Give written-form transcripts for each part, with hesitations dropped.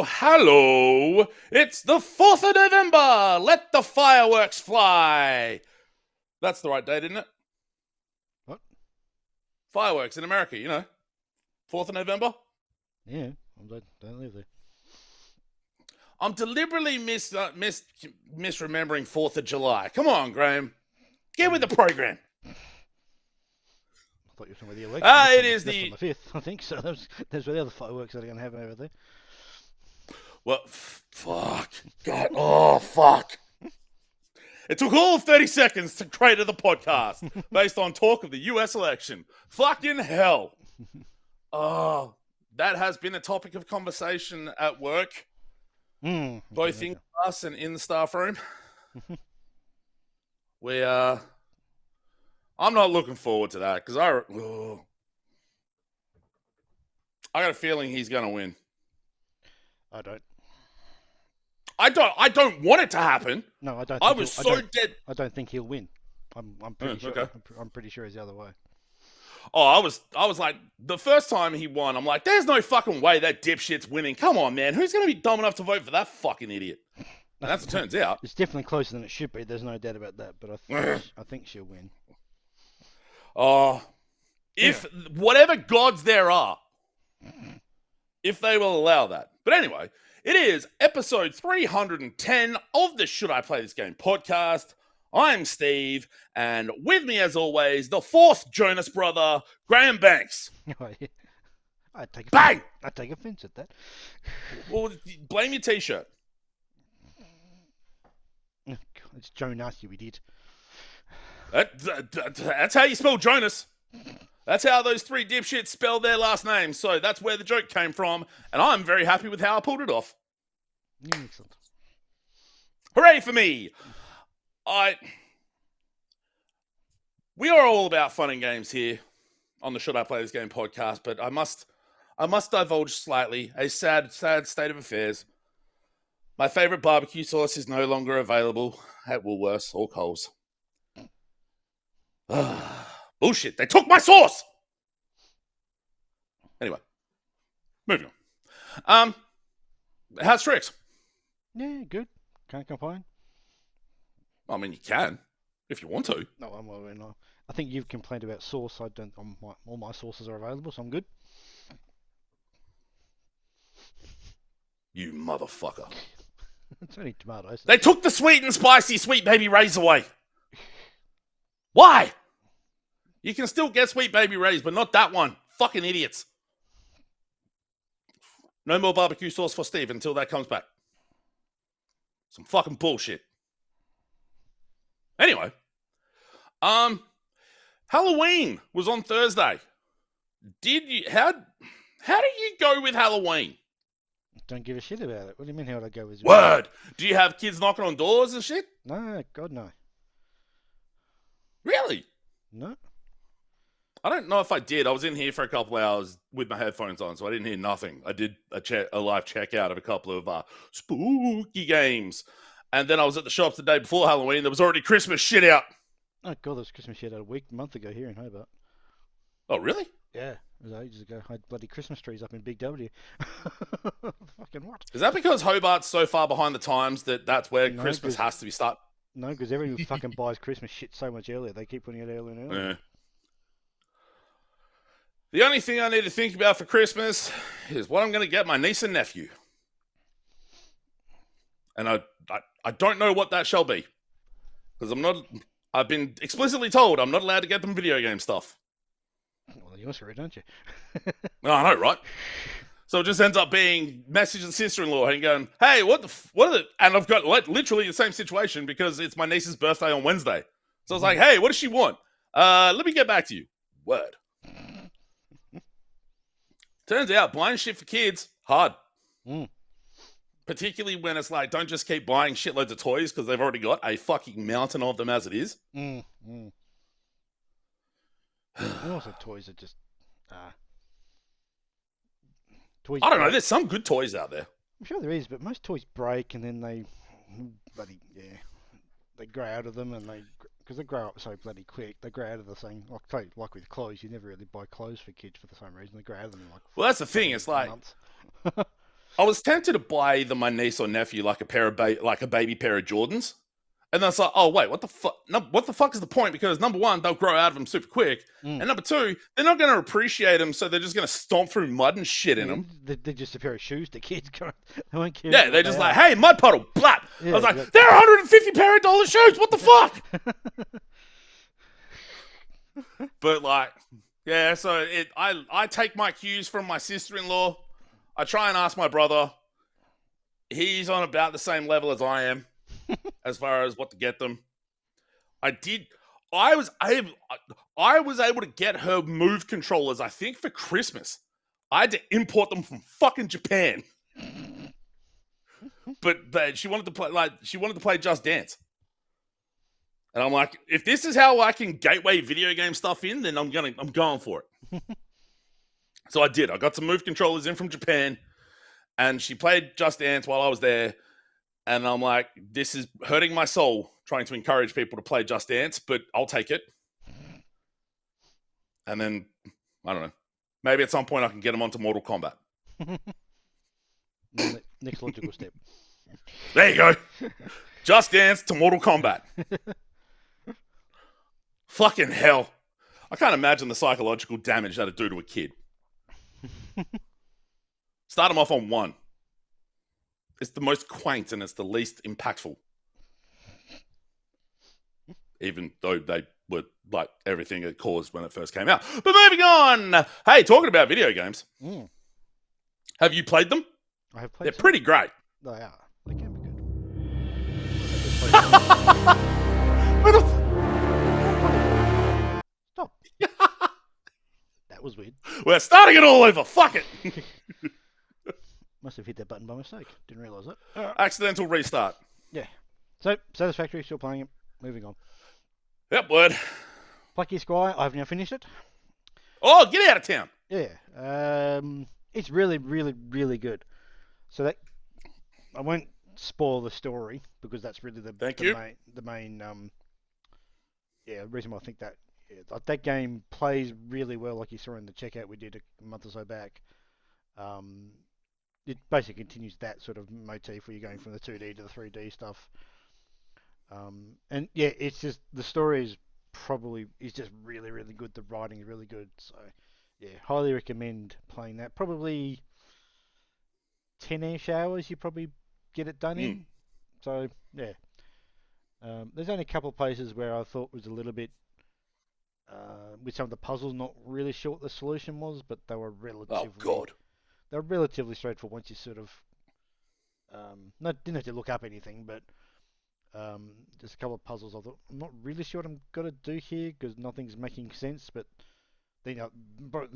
hello. It's the 4th of November. Let the fireworks fly. That's the right date, isn't it? What? Fireworks in America, 4th of November. Yeah, I don't live there. I'm deliberately misremembering 4th of July. Come on, Graham. Get with the program. I thought you were talking about the election. It is that's on the 5th, I think. So there's the other fireworks that are going to happen over there. Well, fuck. God, oh, fuck. It took all of 30 seconds to create the podcast based on talk of the US election. Fucking hell. Oh, that has been a topic of conversation at work. Both in class and in the staff room. I'm not looking forward to that because I got a feeling he's going to win. I don't. I don't want it to happen. No, I don't. I was so dead. I don't think he'll win. I'm pretty sure. Okay. I'm pretty sure it's the other way. Oh, I was like, the first time he won, I'm like, there's no fucking way that dipshit's winning. Come on, man. Who's going to be dumb enough to vote for that fucking idiot? And that's what it turns out. It's definitely closer than it should be. There's no doubt about that. But I think she'll win. Oh, if whatever gods there are, if they will allow that. But anyway, it is episode 310 of the Should I Play This Game podcast. I'm Steve, and with me, as always, the fourth Jonas brother, Graham Banks. Oh, yeah. I'd take offense at that. Well, blame your t-shirt. It's Jonas, you idiot. That's how you spell Jonas. That's how those three dipshits spell their last names. So that's where the joke came from, and I'm very happy with how I pulled it off. Excellent. Hooray for me! We are all about fun and games here on the Should I Play This Game podcast, but I must divulge slightly a sad state of affairs. My favorite barbecue sauce is no longer available at Woolworths or Coles. Bullshit, they took my sauce! Anyway, moving on. How's Tricks? Yeah, good. Can't complain. I mean, you can, if you want to. No, I think you've complained about sauce. I don't. All my sauces are available, so I'm good. You motherfucker. It's only tomatoes. They took the sweet and spicy Sweet Baby Ray's away. Why? You can still get Sweet Baby Ray's, but not that one. Fucking idiots. No more barbecue sauce for Steve until that comes back. Some fucking bullshit. Anyway, Halloween was on Thursday. How did you go with Halloween? Don't give a shit about it. What do you mean how would I go with Word! Do you have kids knocking on doors and shit? No, God no. Really? No. I don't know if I did. I was in here for a couple hours with my headphones on, so I didn't hear nothing. I did a live checkout of a couple of spooky games. And then I was at the shops the day before Halloween. There was already Christmas shit out. Oh, God, there was Christmas shit out a month ago here in Hobart. Oh, really? Yeah, it was ages ago. I had bloody Christmas trees up in Big W. Fucking what? Is that because Hobart's so far behind the times that's where Christmas has to be started? No, because everyone fucking buys Christmas shit so much earlier. They keep putting it earlier and earlier. Yeah. The only thing I need to think about for Christmas is what I'm going to get my niece and nephew. And I don't know what that shall be. Because I've been explicitly told I'm not allowed to get them video game stuff. Well, you must read, don't you? No, I know, right? So it just ends up being messaging the sister-in-law and going, hey, what are the... And I've got literally the same situation because it's my niece's birthday on Wednesday. So I was like, hey, what does she want? Let me get back to you. Word. Turns out buying shit for kids, hard. Particularly when it's like, don't just keep buying shitloads of toys because they've already got a fucking mountain of them as it is. Also, toys are just... toys I don't know, there's some good toys out there. I'm sure there is, but most toys break and then they... They grow out of them and they... Because they grow up so bloody quick, they grow out of the thing. Like with clothes, you never really buy clothes for kids for the same reason. They grow out of them in Well, that's the thing. It's like months. I was tempted to buy either my niece or nephew like a pair of like a baby pair of Jordans, and then it's like, oh wait, what the fuck? No, what the fuck is the point? Because number one, they'll grow out of them super quick, and number two, they're not going to appreciate them, so they're just going to stomp through mud and shit in them. They're just a pair of shoes to kids. They won't care. Yeah, they're just like, hey, mud puddle, blap. Yeah, I was like, they're $150 shoes. What the fuck? But like, yeah. So I take my cues from my sister-in-law. I try and ask my brother. He's on about the same level as I am, as far as what to get them. I was able to get her Move controllers, I think, for Christmas. I had to import them from fucking Japan. But she wanted to play Just Dance. And I'm like, if this is how I can gateway video game stuff in, then I'm going for it. So I did. I got some Move controllers in from Japan, and she played Just Dance while I was there. And I'm like, this is hurting my soul, trying to encourage people to play Just Dance, but I'll take it. And then, I don't know, maybe at some point I can get them onto Mortal Kombat. Next logical step. There you go. Just Dance to Mortal Kombat. Fucking hell. I can't imagine the psychological damage that'd do to a kid. Start them off on 1. It's the most quaint and it's the least impactful. Even though they were like everything it caused when it first came out. But moving on. Hey, talking about video games. Have you played them? I have played. They're pretty great. They are. They can be good. Stop. That was weird. We're starting it all over. Fuck it. Must have hit that button by mistake. Didn't realise it. Accidental restart. Yeah. So, Satisfactory, still playing it. Moving on. Yep, word. Plucky Squire, I've now finished it. Oh, get out of town. Yeah. It's really, really, really good. So that I won't spoil the story because that's really the main reason why I think that that game plays really well, like you saw in the checkout we did a month or so back. It basically continues that sort of motif where you're going from the 2D to the 3D stuff. And yeah, it's just the story is just really, really good. The writing is really good. So yeah, highly recommend playing that. Probably 10-ish hours you probably get it done in. So yeah. There's only a couple of places where I thought was a little bit with some of the puzzles not really sure what the solution was, but they were relatively they're relatively straightforward once you sort of didn't have to look up anything, but just a couple of puzzles I thought I'm not really sure what I'm gonna do here because nothing's making sense, but then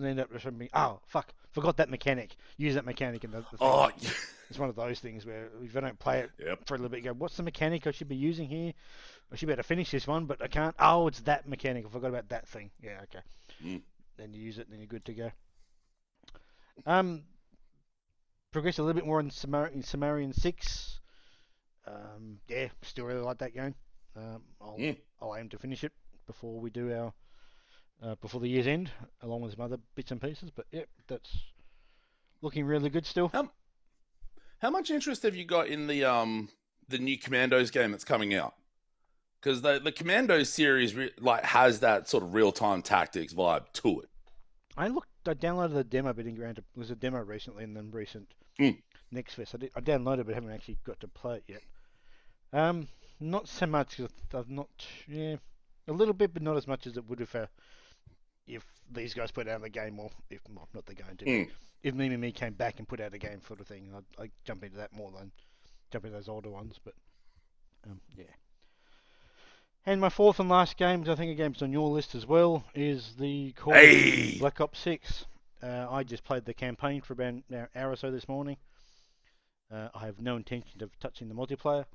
end up just being, oh fuck, forgot that mechanic, use that mechanic, and it's one of those things where if I don't play it for a little bit, you go, what's the mechanic I should be using here? I should be able to finish this one, but I can't. Oh, it's that mechanic. I forgot about that thing. Yeah, okay. Then you use it, and then you're good to go. Progress a little bit more in Sumerian 6. Yeah, still really like that game. I'll aim to finish it before we do our before the year's end, along with some other bits and pieces. But yeah, that's looking really good still. How much interest have you got in the new Commandos game that's coming out? Because the Commandos series has that sort of real-time tactics vibe to it. I downloaded the demo, but didn't grant it. It was a demo recently, and then recent Next Fest. I downloaded, but haven't actually got to play it yet. Not so much because I've not. Yeah, a little bit, but not as much as it would if these guys put out a game, or if not they're going to. If Me came back and put out a game sort of thing, I'd jump into that more than jump into those older ones. But yeah. And my fourth and last game, I think a game's on your list as well, is the Call of Duty Black Ops 6. I just played the campaign for about an hour or so this morning. I have no intention of touching the multiplayer,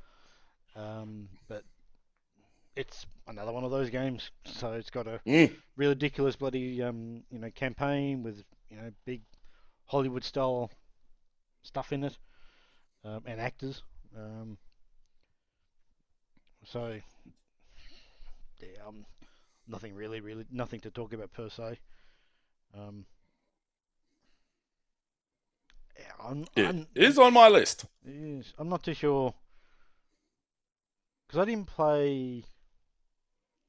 but it's another one of those games. So it's got a ridiculous bloody campaign with big Hollywood style stuff in it, and actors. So yeah, nothing really nothing to talk about per se. I'm, It is on my list. yes, I'm not too sure because I didn't play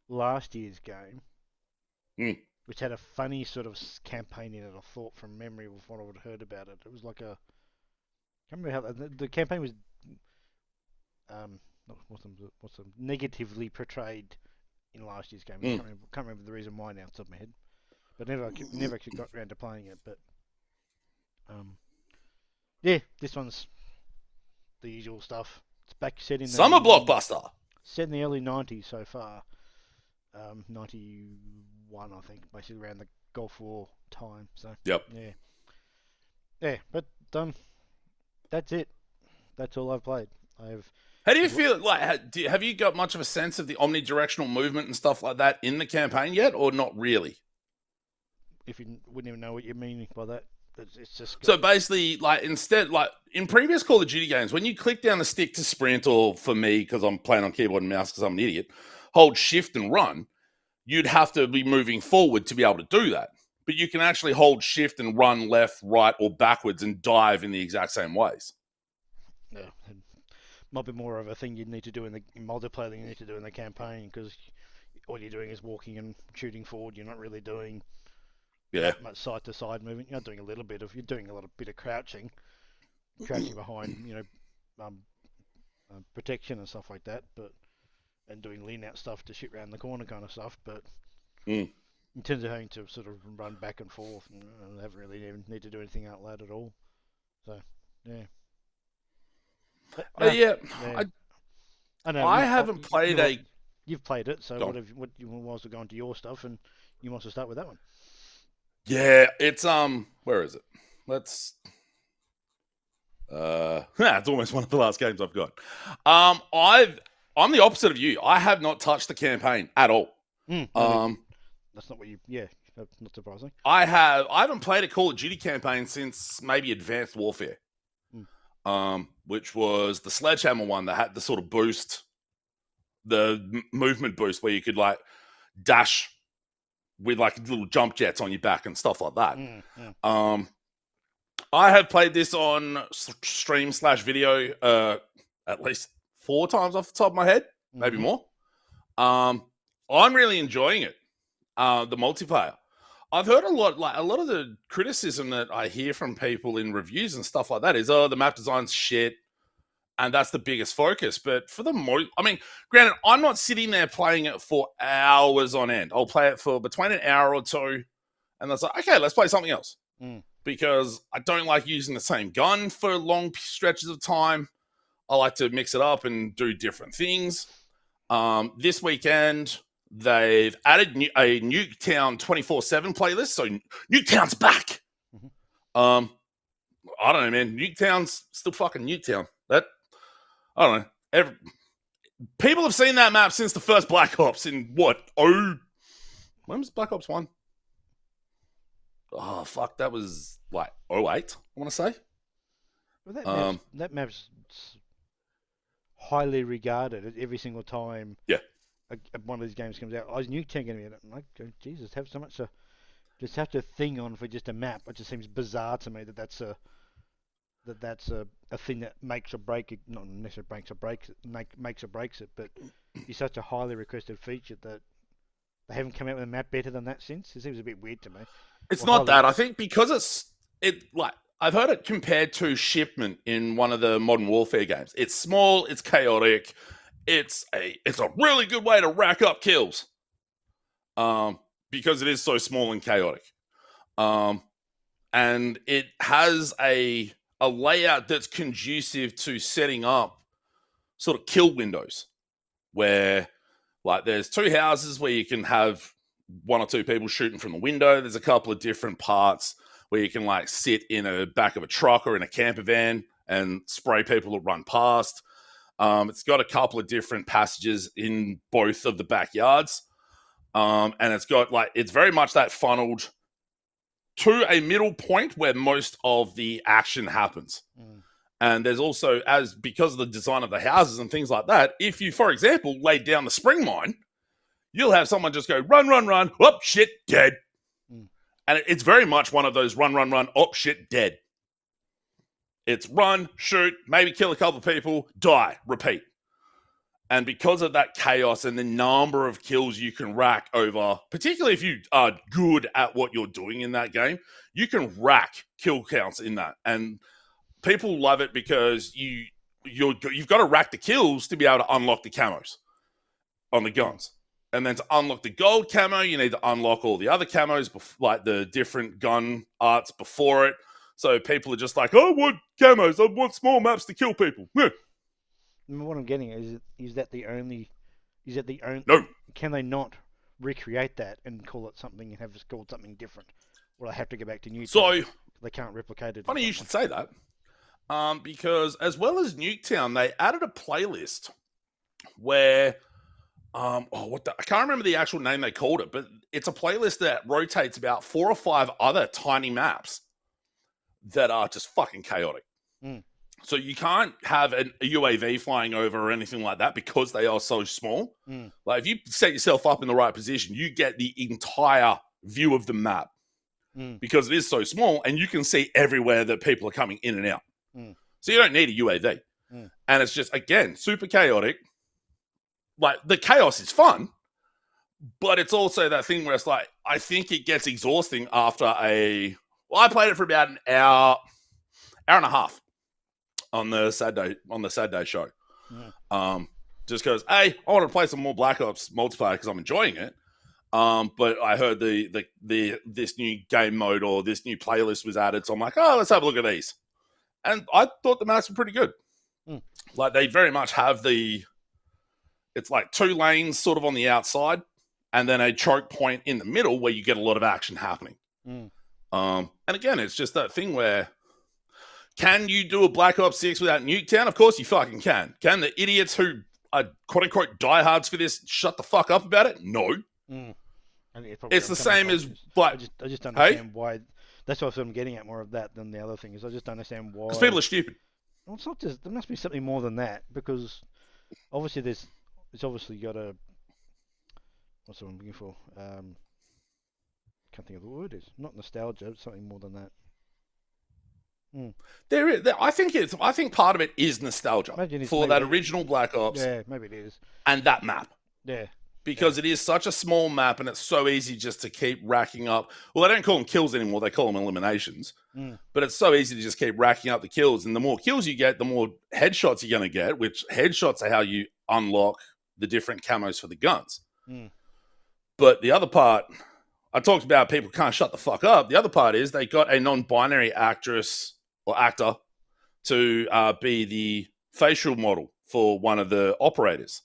last year's game, Mm. which had a funny sort of campaign in it. I thought from memory of what I would heard about it. It was like a I can't remember how the campaign was um what's the negatively portrayed in last year's game. Mm. Can't remember the reason why now off the top of my head. But never actually got around to playing it. But yeah, this one's the usual stuff. It's back Summer blockbuster. set in the early '90s so far. 91, I think, basically around the Gulf War time. So Yep. yeah. But that's it. That's all I've played. How do you feel? Like, have you got much of a sense of the omnidirectional movement and stuff like that in the campaign yet, or not really? If you wouldn't even know what you mean by that, it's just So basically, like instead, like in previous Call of Duty games, when you click down the stick to sprint, or for me, because I'm playing on keyboard and mouse because I'm an idiot, hold shift and run, you'd have to be moving forward to be able to do that. But you can actually hold shift and run left, right, or backwards and dive in the exact same ways. yeah, it might be more of a thing you'd need to do in multiplayer than you need to do in the campaign because all you're doing is walking and shooting forward. You're not really doing that much side to side movement. You're not doing you're doing a bit of crouching behind protection and stuff like that, and doing lean out stuff to shoot around the corner kind of stuff. But in terms of having to sort of run back and forth, I haven't really even need to do anything out loud at all. So yeah. I know. I haven't played You've played it, so what you want to go into your stuff, and you want to start with that one. Yeah, it's where is it? It's almost one of the last games I've got. I'm the opposite of you. I have not touched the campaign at all. That's not what you. Yeah, not surprising. I haven't played a Call of Duty campaign since maybe Advanced Warfare, which was the Sledgehammer one that had the sort of boost, the movement boost where you could like dash with like little jump jets on your back and stuff like that. I have played this on stream/video at least 4 times off the top of my head, maybe more. I'm really enjoying it. The multiplayer. I've heard a lot of the criticism that I hear from people in reviews and stuff like that is, the map design's shit, and that's the biggest focus. But for the granted, I'm not sitting there playing it for hours on end. I'll play it for between an hour or two, and that's like, okay, let's play something else. Because I don't like using the same gun for long stretches of time. I like to mix it up and do different things. This weekend, they've added a Nuketown 24/7 playlist, so Nuketown's back. I don't know, man. Nuketown's still fucking Nuketown. I don't know. People have seen that map since the first Black Ops in when was Black Ops 1? Oh, fuck, that was like 08, I want to say. Well, that map's highly regarded every single time. Yeah. One of these games comes out. Is Nuketown going to be in it? I'm like, Jesus, have so much just have to thing on for just a map. It just seems bizarre to me that's a thing that makes or breaks it. Not necessarily makes or breaks it, but it's such a highly requested feature that they haven't come out with a map better than that since. It seems a bit weird to me. It's not that. I think because I've heard it compared to Shipment in one of the Modern Warfare games. It's small, it's chaotic, it's a really good way to rack up kills. Because it is so small and chaotic. And it has a layout that's conducive to setting up sort of kill windows where like there's 2 houses where you can have 1 or 2 people shooting from the window. There's a couple of different parts where you can like sit in a back of a truck or in a camper van and spray people that run past. It's got a couple of different passages in both of the backyards. And it's very much that funneled to a middle point where most of the action happens. And there's also, because of the design of the houses and things like that, if you, for example, laid down the spring mine, you'll have someone just go, run, run, run, oh, shit, dead. And it's very much one of those run, run, run, oh, shit, dead. It's run, shoot, maybe kill a couple of people, die, repeat. And because of that chaos and the number of kills you can rack over, particularly if you are good at what you're doing in that game, you can rack kill counts in that. And people love it because you've got to rack the kills to be able to unlock the camos on the guns. And then to unlock the gold camo, you need to unlock all the other camos, like the different gun arts before it. So people are just like, I want camos, I want small maps to kill people. Yeah. What I'm getting at is that the only? No. Can they not recreate that and call it something and have it called something different? Or I have to go back to Nuketown. So they can't replicate it. Funny you should say that. Because as well as Nuketown, they added a playlist where I can't remember the actual name they called it, but it's a playlist that rotates about 4 or 5 other tiny maps that are just fucking chaotic. So you can't have a UAV flying over or anything like that because they are so small. Like if you set yourself up in the right position, you get the entire view of the map because it is so small, and you can see everywhere that people are coming in and out. So you don't need a UAV. And it's just, again, super chaotic. Like, the chaos is fun, but it's also that thing where it's like, I think it gets exhausting after I played it for about an hour and a half on the Saturday show. Just because, I want to play some more Black Ops multiplayer because I'm enjoying it. But I heard this new game mode or this new playlist was added, so I'm like, let's have a look at these. And I thought the maps were pretty good. Like, they very much have it's like 2 lanes sort of on the outside, and then a choke point in the middle where you get a lot of action happening. And again, it's just that thing where, can you do a Black Ops 6 without Nuketown? Of course you fucking can. Can the idiots who are quote-unquote diehards for this shut the fuck up about it? No. It's the same as... I just don't understand why... That's what I'm getting at, more of that than the other thing, is I just don't understand why... Because people are stupid. Well, it's not just... There must be something more than that, because obviously it's obviously got a... What's what I'm looking for? Can't think of the word. It's not nostalgia, it's something more than that. There is. I think part of it is nostalgia for that original Black Ops. Yeah, maybe it is. And that map. Yeah. Because it is such a small map, and it's so easy just to keep racking up. Well, they don't call them kills anymore; they call them eliminations. But it's so easy to just keep racking up the kills, and the more kills you get, the more headshots you're going to get. Which headshots are how you unlock the different camos for the guns. But the other part, I talked about people can't shut the fuck up. The other part is they got a non-binary actress or actor to be the facial model for one of the operators.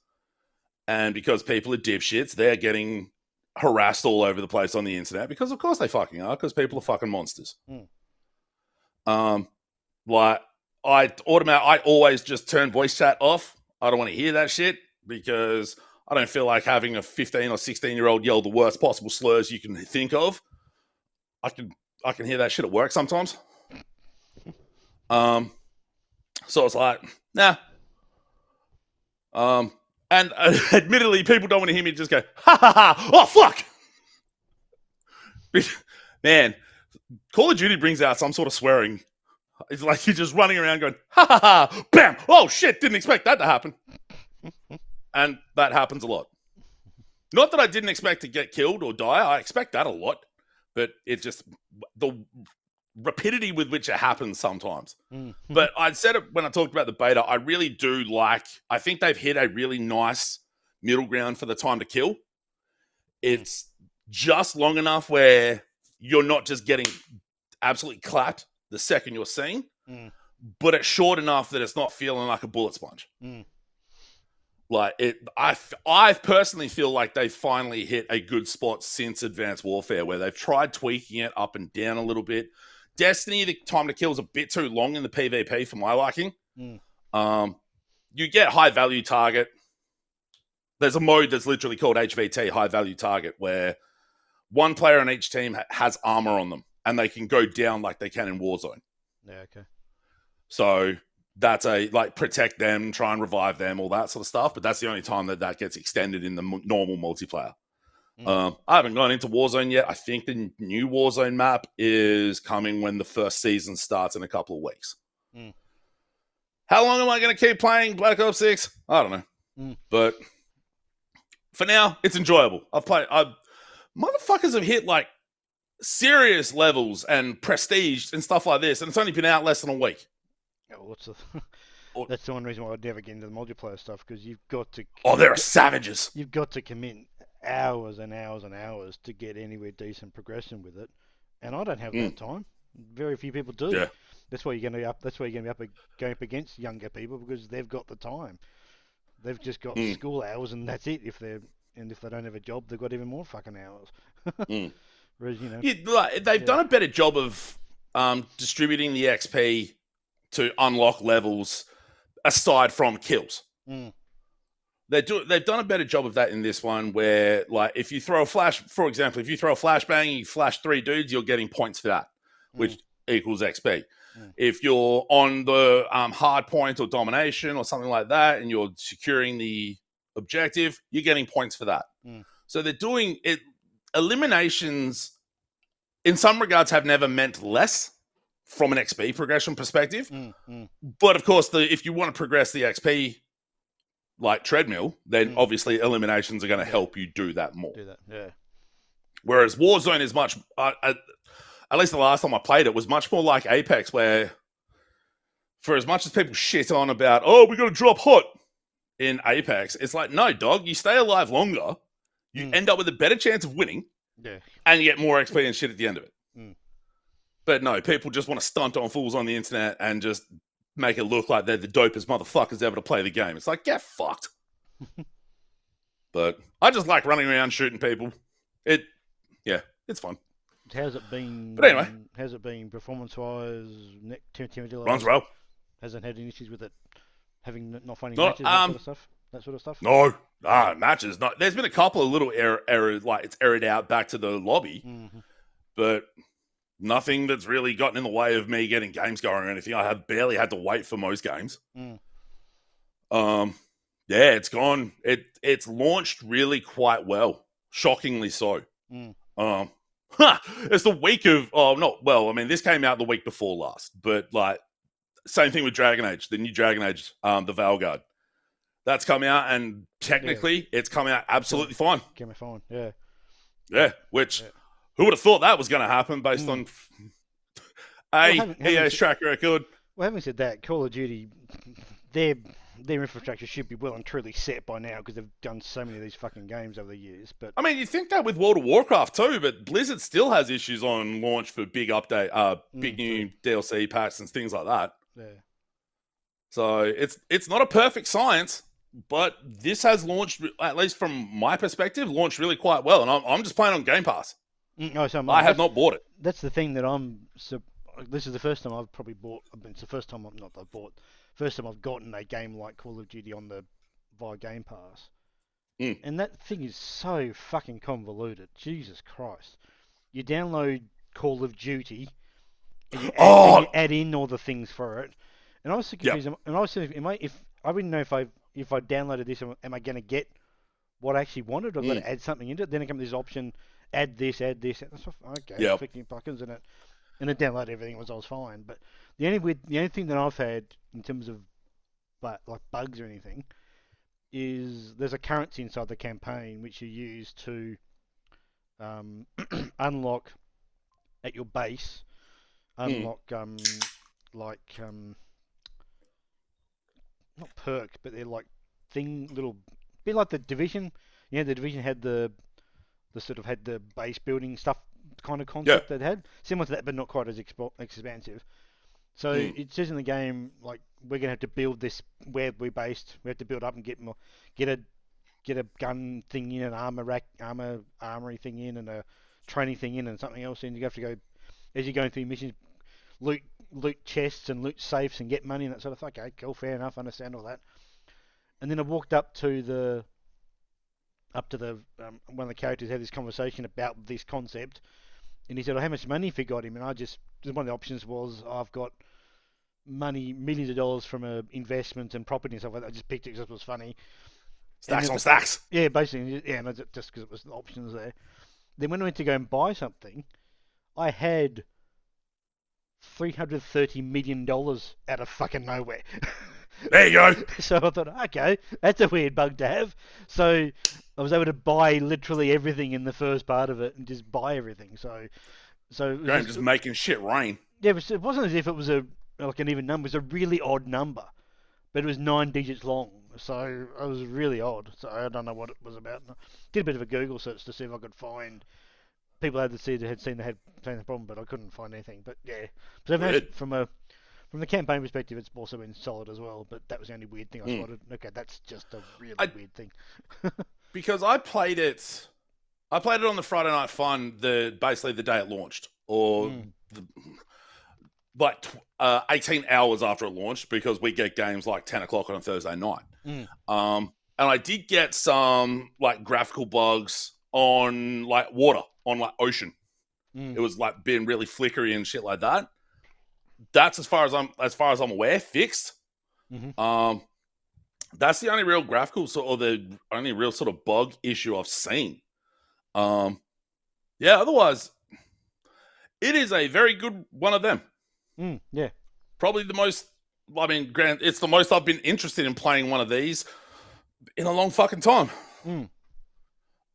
And because people are dipshits, they're getting harassed all over the place on the internet because, of course, they fucking are, because people are fucking monsters. Like, I always just turn voice chat off. I don't want to hear that shit because I don't feel like having a 15 or 16-year-old yell the worst possible slurs you can think of. I can hear that shit at work sometimes. So it's like, nah. And admittedly, people don't want to hear me just go, ha ha ha, oh fuck! Man, Call of Duty brings out some sort of swearing. It's like you're just running around going, ha ha ha, bam, oh shit, didn't expect that to happen. And that happens a lot. Not that I didn't expect to get killed or die, I expect that a lot. But it's just the rapidity with which it happens sometimes. But I said it when I talked about the beta, I really do I think they've hit a really nice middle ground for the time to kill. It's just long enough where you're not just getting absolutely clapped the second you're seen, but it's short enough that it's not feeling like a bullet sponge. Like I personally feel like they finally hit a good spot since Advanced Warfare, where they've tried tweaking it up and down a little bit. Destiny, the time to kill is a bit too long in the PvP for my liking. You get high value target. There's a mode that's literally called HVT, high value target, where one player on each team has armor on them, and they can go down like they can in Warzone. Yeah, okay. So that's protect them, try and revive them, all that sort of stuff. But that's the only time that gets extended in the normal multiplayer. I haven't gone into Warzone yet. I think the new Warzone map is coming when the first season starts in a couple of weeks. Mm. How long am I going to keep playing Black Ops 6? I don't know. Mm. But for now, it's enjoyable. Motherfuckers have hit like serious levels and prestige and stuff like this, and it's only been out less than a week. Oh, that's the one reason why I'd never get into the multiplayer stuff, because you've got to. They're savages. You've got to commit hours and hours and hours to get anywhere decent progression with it, and I don't have that time. Very few people do. Yeah. That's why you're going to be up. That's why you're going to be going up against younger people, because they've got the time. They've just got school hours, and that's it. If they don't have a job, they've got even more fucking hours. Whereas, they've done a better job of distributing the XP to unlock levels aside from kills. They've done a better job of that in this one, where like if you throw a flash, for example, if you throw a flashbang, you flash 3 dudes, you're getting points for that, which equals XP. If you're on the hard point or domination or something like that, and you're securing the objective, you're getting points for that. So they're doing it. Eliminations, in some regards, have never meant less from an XP progression perspective. But of course, if you want to progress the XP like treadmill, then obviously eliminations are going to help you do that more. Whereas Warzone is much, at least the last time I played it, was much more like Apex, where for as much as people shit on about, we got to drop hot in Apex, it's like, no, dog, you stay alive longer, you end up with a better chance of winning, and you get more XP and shit at the end of it. But no, people just want to stunt on fools on the internet and just make it look like they're the dopest motherfuckers ever to play the game. It's like, get fucked. But I just like running around shooting people. It's fun. How's it been? But anyway, how's it been performance-wise? Runs well. Hasn't had any issues with it not finding matches, that sort of stuff. No, matches. Not. There's been a couple of little error, like it's errored out back to the lobby, but nothing that's really gotten in the way of me getting games going or anything. I have barely had to wait for most games. It's gone. It's launched really quite well, shockingly so. It's the week of this came out the week before last, but like same thing with Dragon Age, the new Dragon Age, the Valguard. That's come out, and technically it's come out absolutely fine. Came out fine, which who would have thought that was going to happen based on EA's track record? Well, having said that, Call of Duty, their infrastructure should be well and truly set by now, because they've done so many of these fucking games over the years. But I mean, you think that with World of Warcraft too, but Blizzard still has issues on launch for big new DLC packs and things like that. So it's not a perfect science, but this has launched, at least from my perspective, launched really quite well, and I'm just playing on Game Pass. I have not bought it. That's the thing that this is the first time I've probably bought. It's the first time First time I've gotten a game like Call of Duty via Game Pass. And that thing is so fucking convoluted. Jesus Christ. You download Call of Duty, and you add in all the things for it. And I was so confused. And I was thinking, I didn't know if I downloaded this, am I going to get what I actually wanted, or I've got to add something into it? Then it comes this option, add this. Okay, clicking buttons, and it downloaded everything. I was fine. But the only thing that I've had in terms of like bugs or anything is there's a currency inside the campaign which you use to unlock at your base. Not perks, but they're like bit like the Division. The Division had the base building stuff kind of concept that had, similar to that, but not quite as expansive. So it says in the game, like, we're gonna have to build this where we're based. We have to build up and get a gun thing in, an armory thing in, and a training thing in, and something else in. You have to go as you're going through missions, loot chests and loot safes and get money and that sort of thing. Okay, cool, fair enough, understand all that. And then I walked up to the one of the characters had this conversation about this concept, and he said, "Oh, how much money have you got him?" And one of the options was, I've got money, millions of dollars from investment and property and stuff like that. I just picked it because it was funny. Stacks on stacks. Yeah, basically, and just because it was the options there. Then when I went to go and buy something, I had $330 million out of fucking nowhere. There you go. So I thought, okay, that's a weird bug to have. So I was able to buy literally everything in the first part of it and just buy everything. So it was Graham just making shit rain. yeah, it wasn't as if it was like an even number. It was a really odd number, but it was 9 digits long. So it was really odd. So I don't know what it was about. Did a bit of a Google search to see if I could find people had seen the problem, but I couldn't find anything. But yeah, so from the campaign perspective, it's also been solid as well. But that was the only weird thing I spotted. Okay, that's just a really weird thing. Because I played it on the Friday Night Fun, basically the day it launched, or 18 hours after it launched, because we get games like 10 o'clock on a Thursday night. And I did get some like graphical bugs on like water, on like ocean. It was like being really flickery and shit like that. That's as far as I'm aware, fixed. That's the only real graphical or the only real sort of bug issue I've seen. Yeah, otherwise, it is a very good one of them. Yeah. Probably the most, it's the most I've been interested in playing one of these in a long fucking time.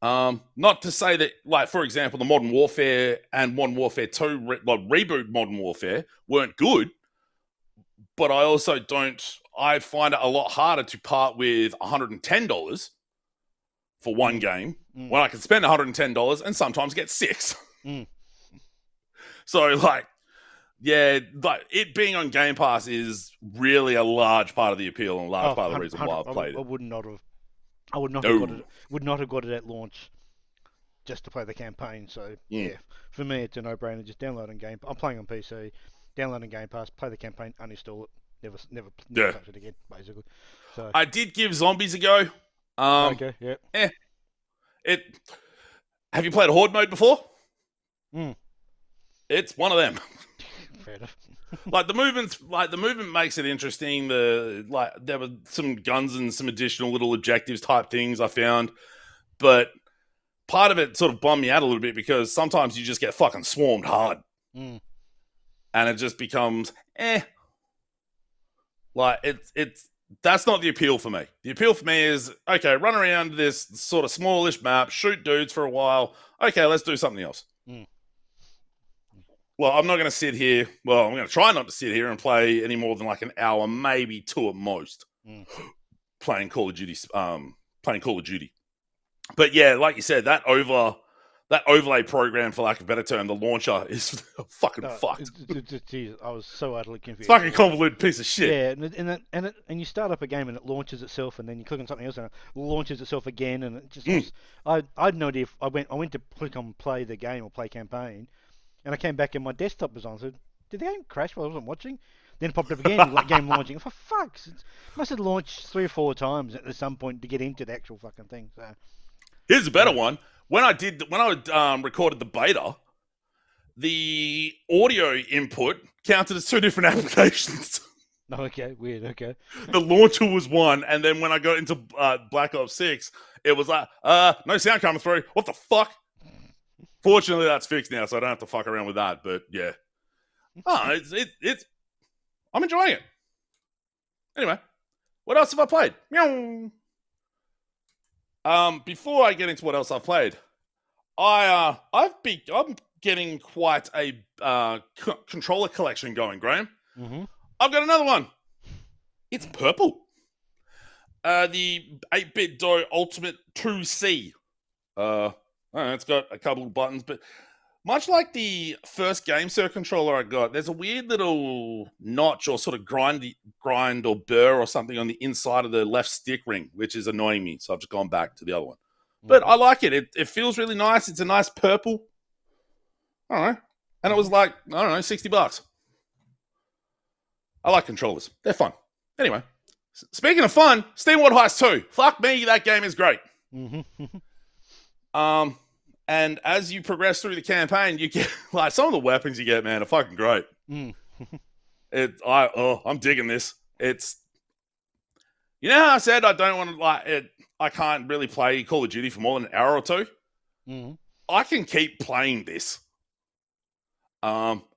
Not to say that, like, for example, the Modern Warfare and Modern Warfare 2, reboot Modern Warfare weren't good, but I find it a lot harder to part with $110 for one game when I can spend $110 and sometimes get 6. So, like, yeah, like, it being on Game Pass is really a large part of the appeal and a large part of the reason why I've played it. I would not have got it at launch just to play the campaign. So yeah, for me it's a no-brainer. Just downloading Game. I'm playing on PC, downloading Game Pass, play the campaign, uninstall it, never touch it again, basically. So I did give Zombies a go. Okay, yeah. Have you played Horde mode before? Mm. It's one of them. Fair enough. The movement makes it interesting. There were some guns and some additional little objectives type things I found, but part of it sort of bummed me out a little bit because sometimes you just get fucking swarmed hard, and it just becomes like it's that's not the appeal for me. The appeal for me is, okay, run around this sort of smallish map, shoot dudes for a while. Okay, let's do something else. Well, I'm not going to sit here. Well, I'm going to try not to sit here and play any more than like an hour, maybe 2 at most, playing Call of Duty. But yeah, like you said, that overlay program, for lack of a better term, the launcher is fucking fucked. Geez, I was so utterly confused. It's fucking convoluted piece of shit. Yeah, and you start up a game and it launches itself, and then you click on something else and it launches itself again, and it just I had no idea if I went to click on play the game or play campaign. And I came back and my desktop was on. So did the game crash while I wasn't watching? Then it popped up again, like game launching. For fuck's, it must have launched 3 or 4 times at some point to get into the actual fucking thing. So here's a better one. When I recorded the beta, the audio input counted as 2 different applications. Okay, weird. Okay. The launcher was one, and then when I got into Black Ops 6, it was like, no sound coming through. What the fuck? Fortunately, that's fixed now, so I don't have to fuck around with that. But yeah, it's I'm enjoying it. Anyway, what else have I played? Meow. Before I get into what else I've played, I'm getting quite a controller collection going, Graham. I've got another one. It's purple. The 8-bit Do Ultimate 2C. It's got a couple of buttons, but much like the first GameSir controller I got, there's a weird little notch or sort of grind or burr or something on the inside of the left stick ring, which is annoying me. So I've just gone back to the other one. But I like it. It feels really nice. It's a nice purple. I don't know. And it was like, I don't know, $60. I like controllers. They're fun. Anyway, speaking of fun, Steamworld Heist 2. Fuck me, that game is great. And as you progress through the campaign, you get like some of the weapons you get, man, are fucking great. I'm digging this. It's, you know how I said I don't want to like it. I can't really play Call of Duty for more than an hour or 2. I can keep playing this.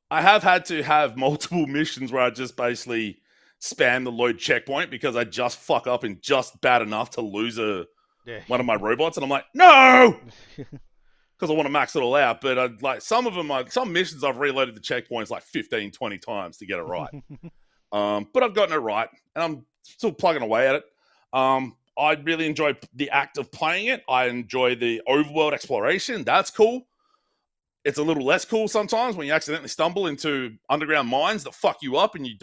I have had to have multiple missions where I just basically spam the load checkpoint because I just fuck up and just bad enough to lose one of my robots, and I'm like, no, because I want to max it all out. But some missions I've reloaded the checkpoints like 15, 20 times to get it right. But I've gotten it right, and I'm still plugging away at it. I really enjoy the act of playing it. I enjoy the overworld exploration. That's cool. It's a little less cool sometimes when you accidentally stumble into underground mines that fuck you up and you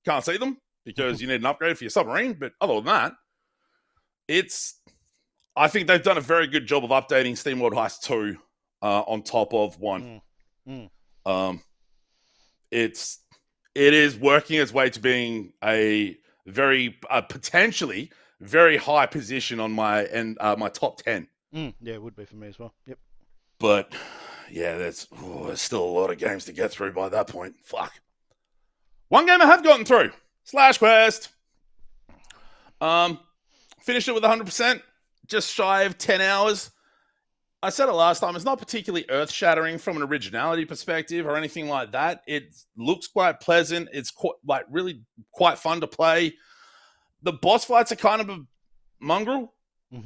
can't see them because you need an upgrade for your submarine. But other than that, I think they've done a very good job of updating SteamWorld Heist 2 on top of 1. It is working its way to being a very potentially very high position on my top 10. Yeah, it would be for me as well. Yep. But yeah, there's still a lot of games to get through by that point. Fuck. One game I have gotten through, Slash Quest. Finished it with 100%, just shy of 10 hours. I said it last time, it's not particularly earth-shattering from an originality perspective or anything like that. It looks quite pleasant. It's really quite fun to play. The boss fights are kind of a mongrel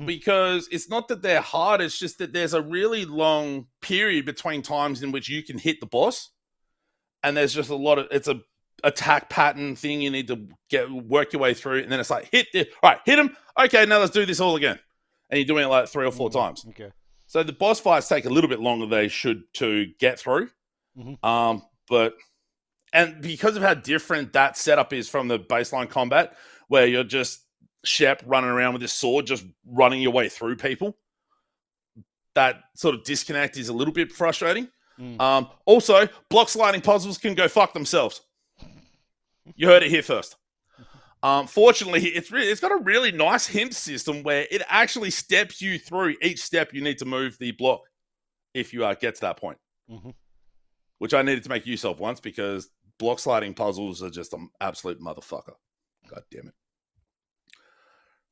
because it's not that they're hard, it's just that there's a really long period between times in which you can hit the boss. And there's just it's a attack pattern thing you need to work your way through. And then it's like, hit him. Okay, now let's do this all again. And you're doing it like 3 or 4 times. Okay. So the boss fights take a little bit longer than they should to get through. And because of how different that setup is from the baseline combat, where you're just Shep running around with his sword, just running your way through people, that sort of disconnect is a little bit frustrating. Also, block sliding puzzles can go fuck themselves. You heard it here first. Fortunately, it's got a really nice hint system where it actually steps you through each step you need to move the block if you get to that point. Which I needed to make use of once because block sliding puzzles are just an absolute motherfucker. God damn it.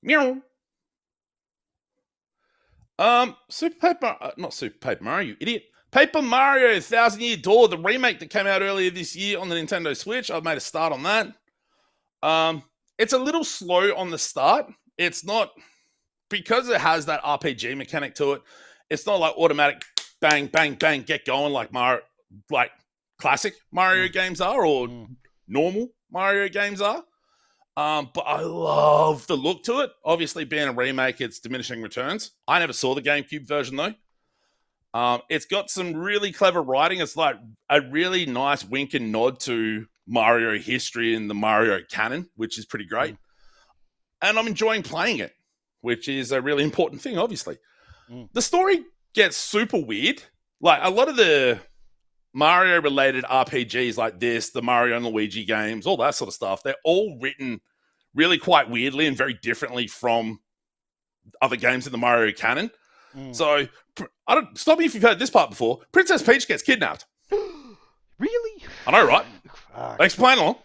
Meow. Not Super Paper Mario, you idiot. Paper Mario 1000 Year Door, the remake that came out earlier this year on the Nintendo Switch. I've made a start on that. It's a little slow on the start. It's not, because it has that RPG mechanic to it, it's not like automatic bang, bang, bang, get going like classic Mario games are or normal Mario games are. But I love the look to it. Obviously, being a remake, it's diminishing returns. I never saw the GameCube version, though. It's got some really clever writing. It's like a really nice wink and nod to Mario history and the Mario canon, which is pretty great. And I'm enjoying playing it, which is a really important thing, obviously. The story gets super weird. Like, a lot of the Mario-related RPGs like this, the Mario and Luigi games, all that sort of stuff, they're all written really quite weirdly and very differently from other games in the Mario canon. So, stop me if you've heard this part before. Princess Peach gets kidnapped. Really? I know, right? Thanks for playing along.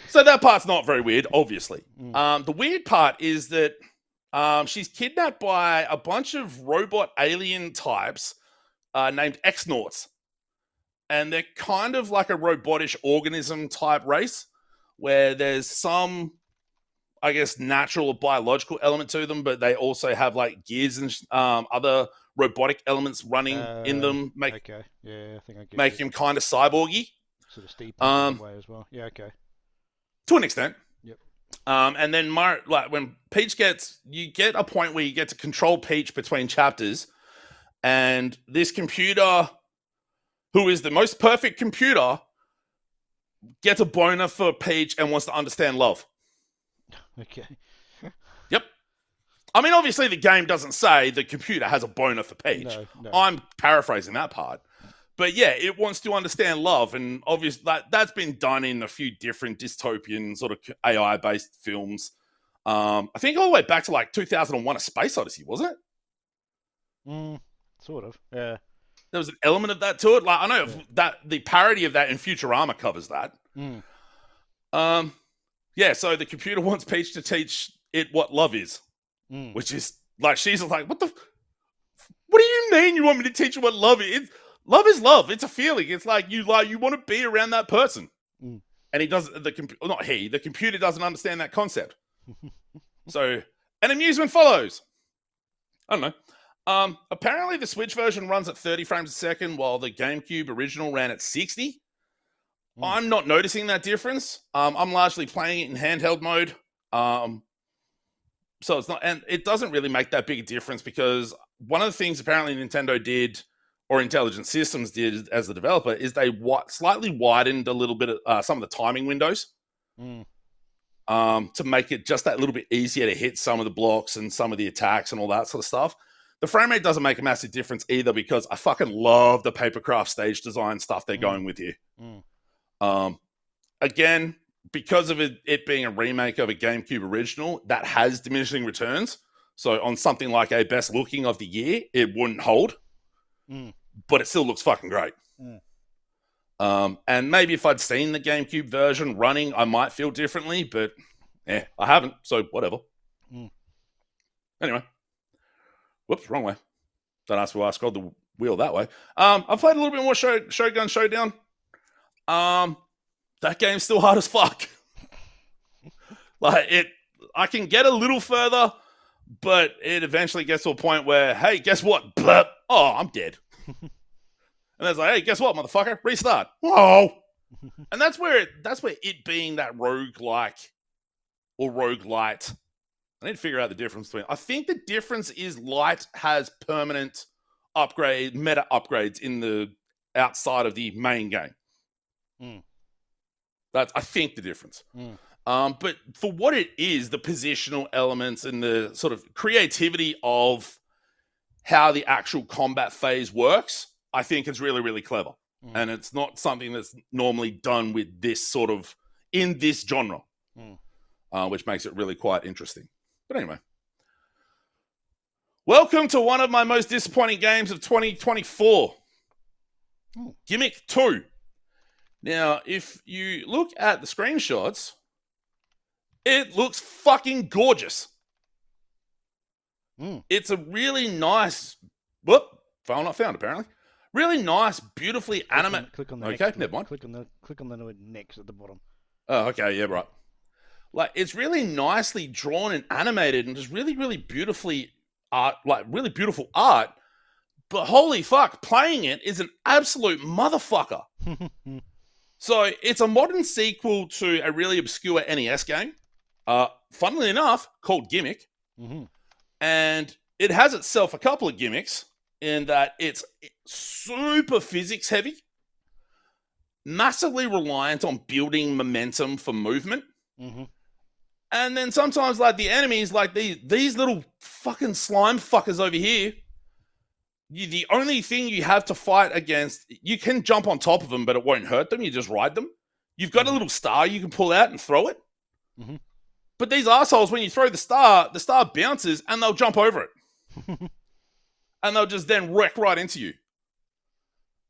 So that part's not very weird, obviously. The weird part is that she's kidnapped by a bunch of robot alien types named X-Nauts. And they're kind of like a robotish organism type race where there's some, I guess, natural or biological element to them, but they also have like gears and other robotic elements running in them, I think I get make him kind of cyborgy. Sort of steep in way as well. Yeah, okay. To an extent. Yep. And then when Peach you get a point where you get to control Peach between chapters, and this computer, who is the most perfect computer, gets a boner for Peach and wants to understand love. Okay. Yep. I mean, obviously the game doesn't say the computer has a boner for Peach. No. I'm paraphrasing that part. But yeah, it wants to understand love, and obviously that's been done in a few different dystopian sort of AI-based films. I think all the way back to like 2001: A Space Odyssey, wasn't it? Sort of. Yeah. There was an element of that to it. Like I know that the parody of that in Futurama covers that. Yeah. So the computer wants Peach to teach it what love is, which is like she's like, what do you mean you want me to teach you what love is? love is love. It's a feeling. It's like you want to be around that person. Mm. And he doesn't, the computer doesn't understand that concept. So, an amusement follows. I don't know. Apparently the Switch version runs at 30 frames a second while the GameCube original ran at 60. I'm not noticing that difference. I'm largely playing it in handheld mode. So it's not, and it doesn't really make that big a difference because one of the things apparently Nintendo did, or Intelligent Systems did as the developer, is they slightly widened a little bit of some of the timing windows to make it just that little bit easier to hit some of the blocks and some of the attacks and all that sort of stuff. The frame rate doesn't make a massive difference either because I fucking love the papercraft stage design stuff they're going with here. Again, because of it being a remake of a GameCube original, that has diminishing returns. So on something like a best looking of the year, it wouldn't hold. But it still looks fucking great. And maybe if I'd seen the GameCube version running, I might feel differently, but I haven't, so whatever. Anyway. Whoops, wrong way. Don't ask why I scrolled the wheel that way. I've played a little bit more Shogun Showdown. That game's still hard as fuck. I can get a little further, but it eventually gets to a point where, hey, guess what? Blah. Oh, I'm dead. And it's like, hey, guess what, motherfucker? Restart. Whoa. And that's where it being that roguelike or roguelite. I need to figure out the difference between. I think the difference is Light has permanent meta upgrades in the outside of the main game. That's, I think, the difference. But for what it is, the positional elements and the sort of creativity of how the actual combat phase works, I think is really, really clever. And it's not something that's normally done with this sort of, in this genre, which makes it really quite interesting. But anyway. Welcome to one of my most disappointing games of 2024. Gimmick 2. Now, if you look at the screenshots, it looks fucking gorgeous. It's a really nice... file not found, apparently. Really nice, beautifully animated... Click on the okay, next, never mind. Click on the word next at the bottom. Oh, okay, yeah, right. Like, it's really nicely drawn and animated and just really, really beautifully really beautiful art. But holy fuck, playing it is an absolute motherfucker. So it's a modern sequel to a really obscure NES game, funnily enough, called Gimmick. And it has itself a couple of gimmicks in that it's super physics heavy, massively reliant on building momentum for movement. And then sometimes, like, the enemies, like these little fucking slime fuckers over here, the only thing you have to fight against, you can jump on top of them, but it won't hurt them. You just ride them. You've got a little star you can pull out and throw it. But these assholes, when you throw the star bounces and they'll jump over it. And they'll just then wreck right into you.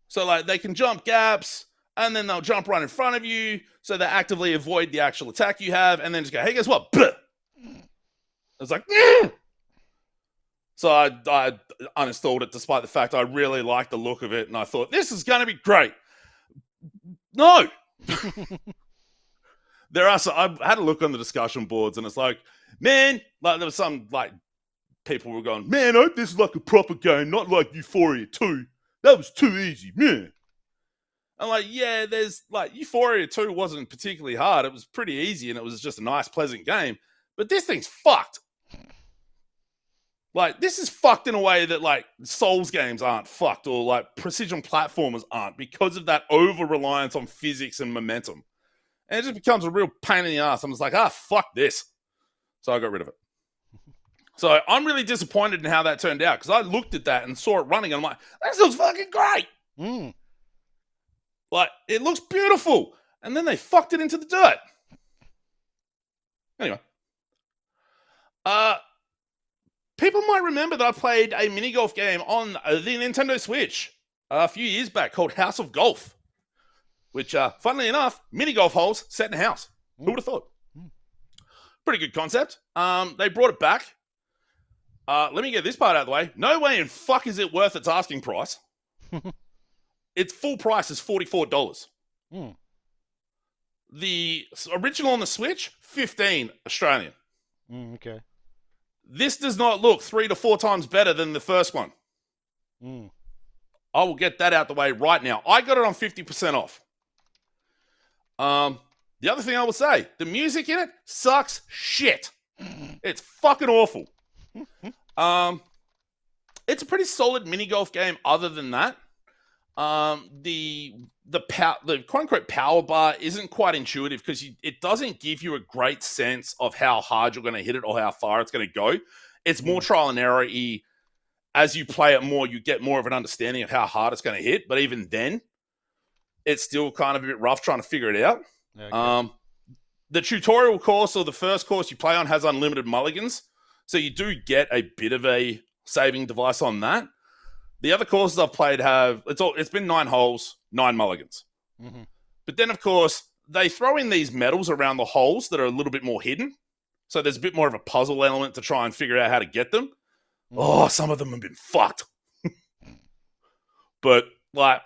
So, like, they can jump gaps, and then they'll jump right in front of you, so they actively avoid the actual attack you have, and then just go, hey, guess what? Blah! It's like, So I uninstalled it despite the fact I really liked the look of it, and I thought, this is going to be great. No! I had a look on the discussion boards, and it's like, man, like, there was some, like, people were going, man, I hope this is like a proper game, not like Euphoria 2. That was too easy, man. I'm like, yeah, there's, like, Euphoria 2 wasn't particularly hard. It was pretty easy, and it was just a nice, pleasant game. But this thing's fucked. Like, this is fucked in a way that, like, Souls games aren't fucked, or, like, precision platformers aren't, because of that over-reliance on physics and momentum. And it just becomes a real pain in the ass. I'm just like, fuck this. So I got rid of it. So I'm really disappointed in how that turned out, because I looked at that and saw it running, and I'm like, this looks fucking great. Like, it looks beautiful. And then they fucked it into the dirt. Anyway. People might remember that I played a mini golf game on the Nintendo Switch a few years back called House of Golf. Which, funnily enough, mini golf holes set in a house. Who would have thought? Pretty good concept. They brought it back. Let me get this part out of the way. No way in fuck is it worth its asking price. its full price is $44. Mm. The original on the Switch, 15 Australian. Okay. This does not look 3 to 4 times better than the first one. Mm. I will get that out the way right now. I got it on 50% off. The other thing I will say, the music in it sucks shit. It's fucking awful. It's a pretty solid mini golf game. Other than that, the quote unquote power bar isn't quite intuitive because it doesn't give you a great sense of how hard you're going to hit it or how far it's going to go. It's more trial and error. As you play it more, you get more of an understanding of how hard it's going to hit. But even then, it's still kind of a bit rough trying to figure it out. Okay. The tutorial course or the first course you play on has unlimited mulligans. So you do get a bit of a saving device on that. The other courses I've played it's been 9 holes, 9 mulligans. Mm-hmm. But then, of course, they throw in these medals around the holes that are a little bit more hidden. So there's a bit more of a puzzle element to try and figure out how to get them. Mm-hmm. Oh, some of them have been fucked. But, like,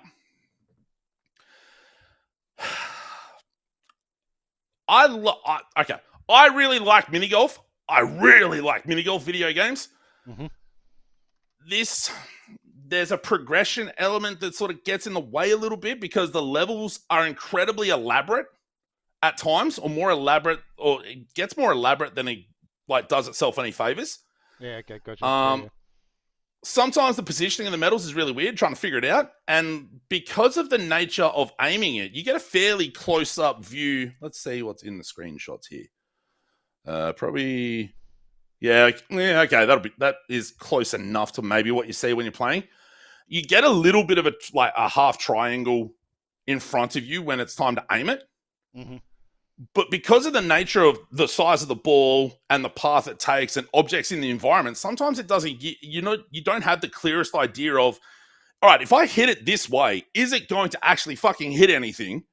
I really like mini golf. I really like mini golf video games. Mm-hmm. There's a progression element that sort of gets in the way a little bit because the levels are incredibly elaborate at times, or more elaborate, or it gets more elaborate than it does itself any favors. Yeah, okay, gotcha. Sometimes the positioning of the medals is really weird, trying to figure it out. And because of the nature of aiming it, you get a fairly close-up view. Let's see what's in the screenshots here. Probably, yeah, okay. That is close enough to maybe what you see when you're playing. You get a little bit of a half triangle in front of you when it's time to aim it. Mm-hmm. But because of the nature of the size of the ball and the path it takes and objects in the environment, sometimes it doesn't, you don't have the clearest idea of, all right, if I hit it this way, is it going to actually fucking hit anything?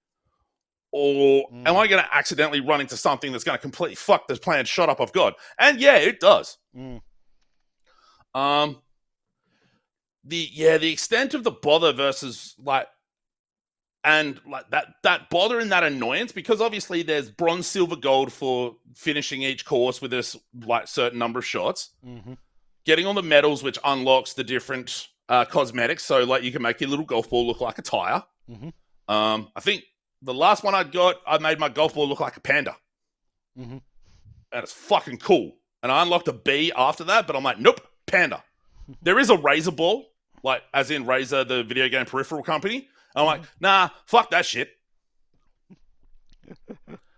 Or am I going to accidentally run into something that's going to completely fuck this planned shot up I've got? And yeah, it does. The extent of the bother versus that bother and that annoyance, because obviously there's bronze, silver, gold for finishing each course with this certain number of shots. Mm-hmm. Getting on the medals, which unlocks the different cosmetics, so you can make your little golf ball look like a tire. Mm-hmm. I think the last one I made my golf ball look like a panda. Mm-hmm. And it's fucking cool. And I unlocked a B after that, but I'm like, nope, panda. There is a Razer ball, as in Razer, the video game peripheral company. I'm like, nah, fuck that shit.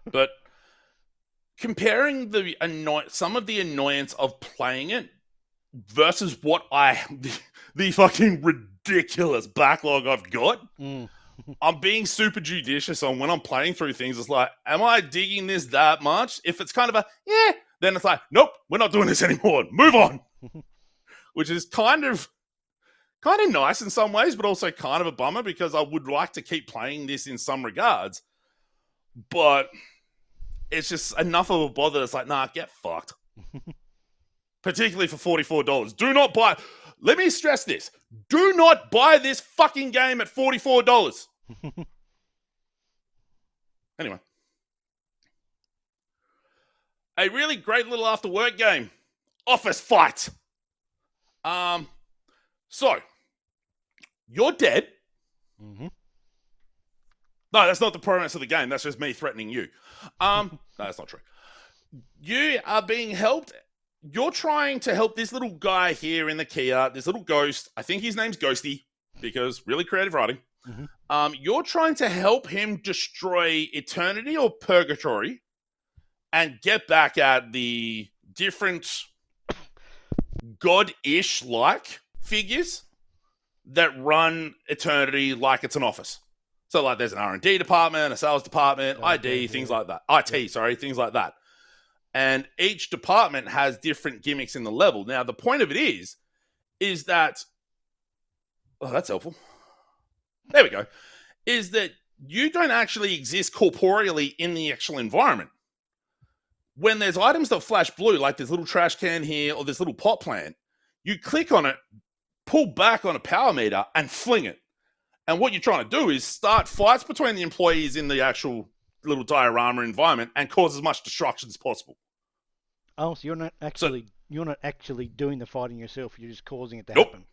But comparing some of the annoyance of playing it versus the fucking ridiculous backlog I've got, I'm being super judicious on when I'm playing through things. It's like, am I digging this that much? If it's kind of then it's like, nope, we're not doing this anymore. Move on. Which is kind of nice in some ways, but also kind of a bummer because I would like to keep playing this in some regards. But it's just enough of a bother. It's like, nah, get fucked. Particularly for $44. Do not buy. Let me stress this. Do not buy this fucking game at $44. Anyway. A really great little after work game. Office Fight. So, you're dead. Mm-hmm. No, that's not the premise of the game. That's just me threatening you. No, that's not true. You are being helped. You're trying to help this little guy here in the Kia, this little ghost. I think his name's Ghosty, because really creative writing. Mm-hmm. You're trying to help him destroy eternity or purgatory and get back at the different god-ish figures that run eternity like it's an office. So there's an R&D department, a sales department, things like that. IT, things like that. And each department has different gimmicks in the level. Now, the point of it is that, oh, that's helpful. There we go. Is that you don't actually exist corporeally in the actual environment. When there's items that flash blue, like this little trash can here or this little pot plant, you click on it, pull back on a power meter and fling it. And what you're trying to do is start fights between the employees in the actual little diorama environment and cause as much destruction as possible. Oh, so you're not actually doing the fighting yourself. You're just causing it to Nope. happen.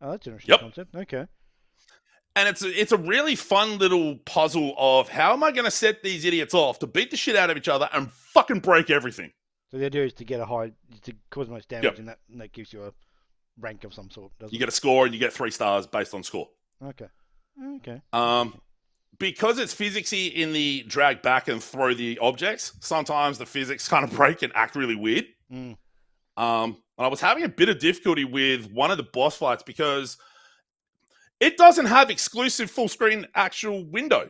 Oh, that's an interesting Yep. concept. Okay. And it's a really fun little puzzle of how am I going to set these idiots off to beat the shit out of each other and fucking break everything. So the idea is to get to cause the most damage, Yep. and that gives you a rank of some sort, doesn't You it? get a score and you get 3 stars based on score. Okay. Because it's physicsy in the drag back and throw the objects, sometimes the physics kind of break and act really weird. Mm. And I was having a bit of difficulty with one of the boss fights because it doesn't have exclusive full screen actual window.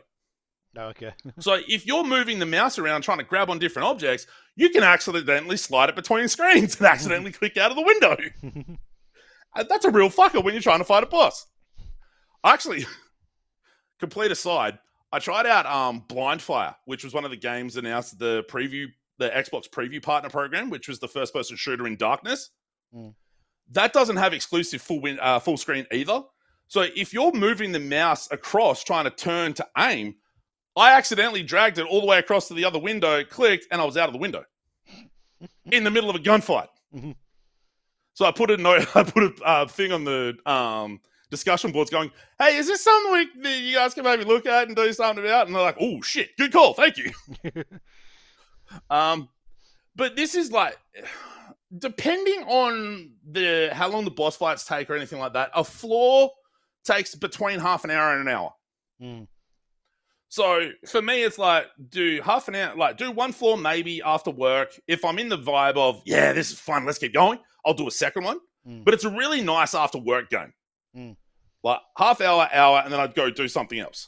Oh, okay. So if you're moving the mouse around trying to grab on different objects, you can accidentally slide it between screens and accidentally click out of the window. And that's a real fucker when you're trying to fight a boss. Actually, complete aside, I tried out Blindfire, which was one of the games announced at the Xbox Preview Partner Program, which was the first-person shooter in darkness. Mm. That doesn't have exclusive full screen either. So if you're moving the mouse across trying to turn to aim, I accidentally dragged it all the way across to the other window, clicked, and I was out of the window in the middle of a gunfight. Mm-hmm. So I put a thing on the discussion boards going, hey, is this something that you guys can maybe look at and do something about? And they're like, oh, shit, good call, thank you. But this is like, depending on how long the boss fights take or anything like that, a floor takes between half an hour and an hour. Mm. So for me, it's like, do half an hour, like do one floor maybe after work. If I'm in the vibe of, yeah, this is fun, let's keep going, I'll do a second one. Mm. But it's a really nice after work game. Mm. Like half hour, and then I'd go do something else.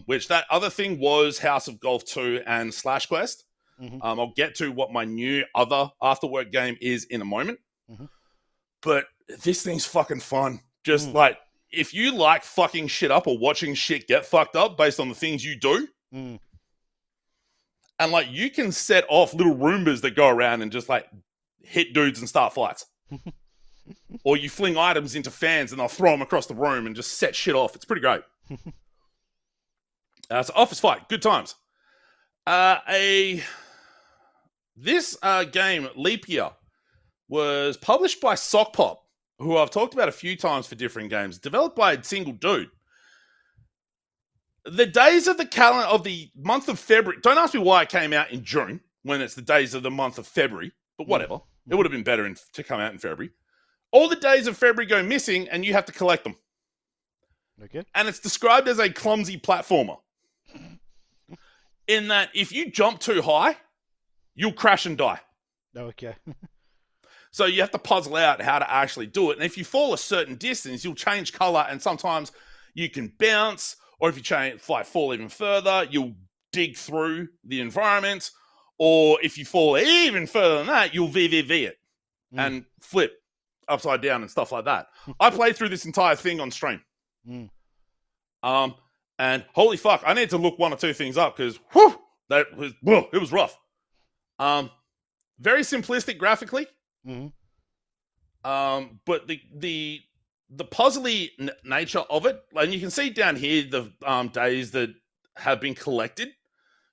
Which that other thing was House of Golf 2 and Slash Quest. Mm-hmm. I'll get to what my new other after work game is in a moment. Mm-hmm. But this thing's fucking fun. Just like, if you like fucking shit up or watching shit get fucked up based on the things you do, and like you can set off little Roombas that go around and just like hit dudes and start fights. Or you fling items into fans and they'll throw them across the room and just set shit off. It's pretty great. So Office Fight, good times. This game, Leap Year, was published by Sock Pop, who I've talked about a few times for different games, developed by a single dude. The days of the calendar of the month of February, don't ask me why it came out in June, when it's the days of the month of February, but whatever. It would have been better to come out in February. All the days of February go missing, and you have to collect them. Okay. And it's described as a clumsy platformer. In that, if you jump too high, you'll crash and die. Okay. So you have to puzzle out how to actually do it. And if you fall a certain distance, you'll change color, and sometimes you can bounce, or if you fall even further, you'll dig through the environment, or if you fall even further than that, you'll VVV it and flip upside down and stuff like that. I played through this entire thing on stream. And holy fuck, I need to look one or two things up because it was rough. Very simplistic graphically. But the puzzly nature of it, and you can see down here the days that have been collected.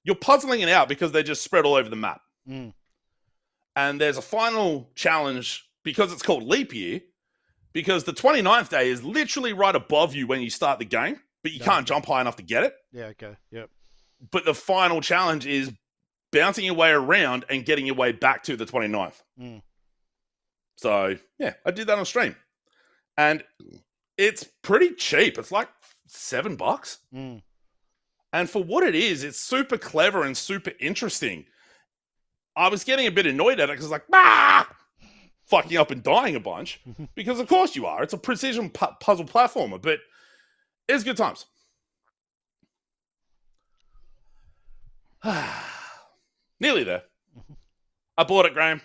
You're puzzling it out because they're just spread all over the map. And there's a final challenge because it's called Leap Year, because the 29th day is literally right above you when you start the game, but you can't jump high enough to get it. Yeah, okay. Yep. But the final challenge is bouncing your way around and getting your way back to the 29th. So, yeah, I did that on stream. And it's pretty cheap. It's like $7. And for what it is, it's super clever and super interesting. I was getting a bit annoyed at it because fucking up and dying a bunch. Because of course you are. It's a precision puzzle platformer, but it's good times. Nearly there. I bought it, Graham.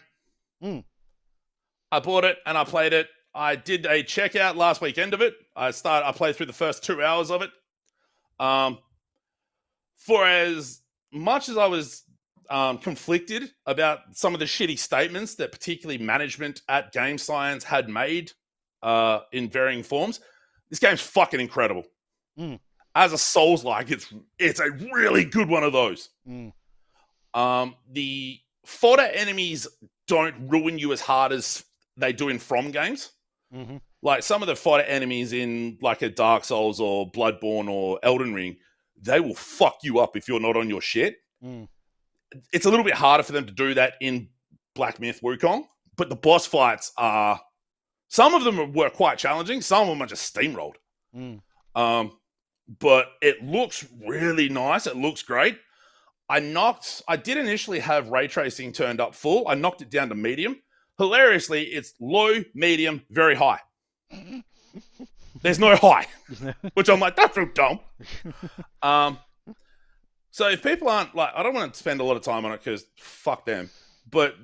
I bought it and I played it. I did a checkout last weekend of it. I played through the first 2 hours of it. For as much as I was conflicted about some of the shitty statements that particularly management at Game Science had made in varying forms, this game's fucking incredible. As a Souls-like, it's a really good one of those. The fodder enemies don't ruin you as hard as they do in From games. Like some of the fodder enemies in like a Dark Souls or Bloodborne or Elden Ring, they will fuck you up if you're not on your shit. It's a little bit harder for them to do that in Black Myth Wukong, but the boss fights are, some of them were quite challenging, some of them are just steamrolled. But it looks really nice. It looks great. I did initially have ray tracing turned up full. I knocked it down to medium. Hilariously, it's low, medium, very high. There's no high, which I'm like, that's so dumb. So if people aren't like, I don't want to spend a lot of time on it because fuck them. But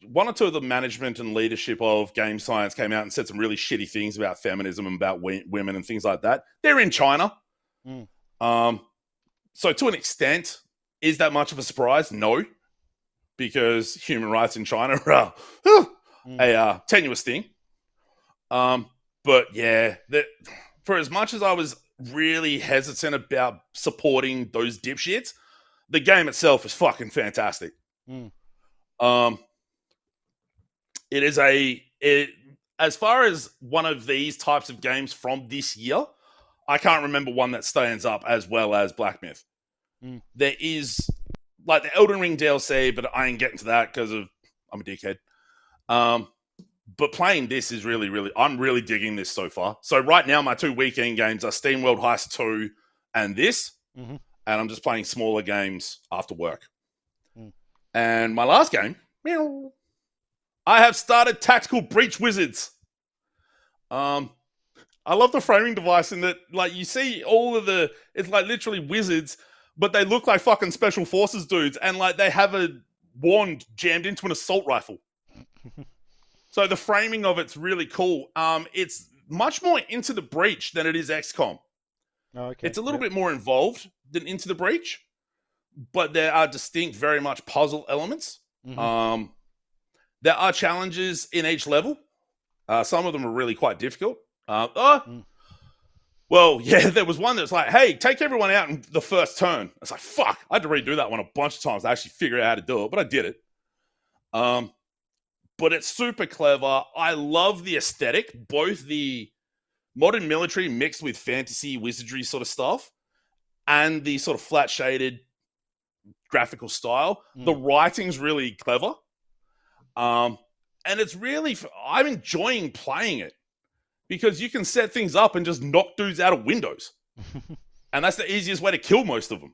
one or two of the management and leadership of Game Science came out and said some really shitty things about feminism and about women and things like that. They're in China. So to an extent, is that much of a surprise? No. Because human rights in China are a tenuous thing. But yeah, for as much as I was really hesitant about supporting those dipshits, the game itself is fucking fantastic. It is as far as one of these types of games from this year, I can't remember one that stands up as well as Black Myth. There is like the Elden Ring DLC, but I ain't getting to that because I'm a dickhead. But playing this is I'm really digging this so far. So right now, my 2 weekend games are SteamWorld Heist 2 and this. And I'm just playing smaller games after work. And my last game, I have started Tactical Breach Wizards. I love the framing device in that, like, you see all of it's like literally wizards, but they look like fucking special forces dudes, and like they have a wand jammed into an assault rifle. So the framing of it's really cool. It's much more Into the Breach than it is XCOM. Oh, okay. It's a little bit more involved than Into the Breach, but there are distinct, very much puzzle elements. There are challenges in each level. Some of them are really quite difficult. Well, yeah, there was one that's like, hey, take everyone out in the first turn. It's like, fuck. I had to redo that one a bunch of times to actually figure out how to do it, but I did it. But it's super clever. I love the aesthetic, both the modern military mixed with fantasy wizardry sort of stuff and the sort of flat-shaded graphical style. The writing's really clever. And it's really, I'm enjoying playing it because you can set things up and just knock dudes out of windows. And that's the easiest way to kill most of them.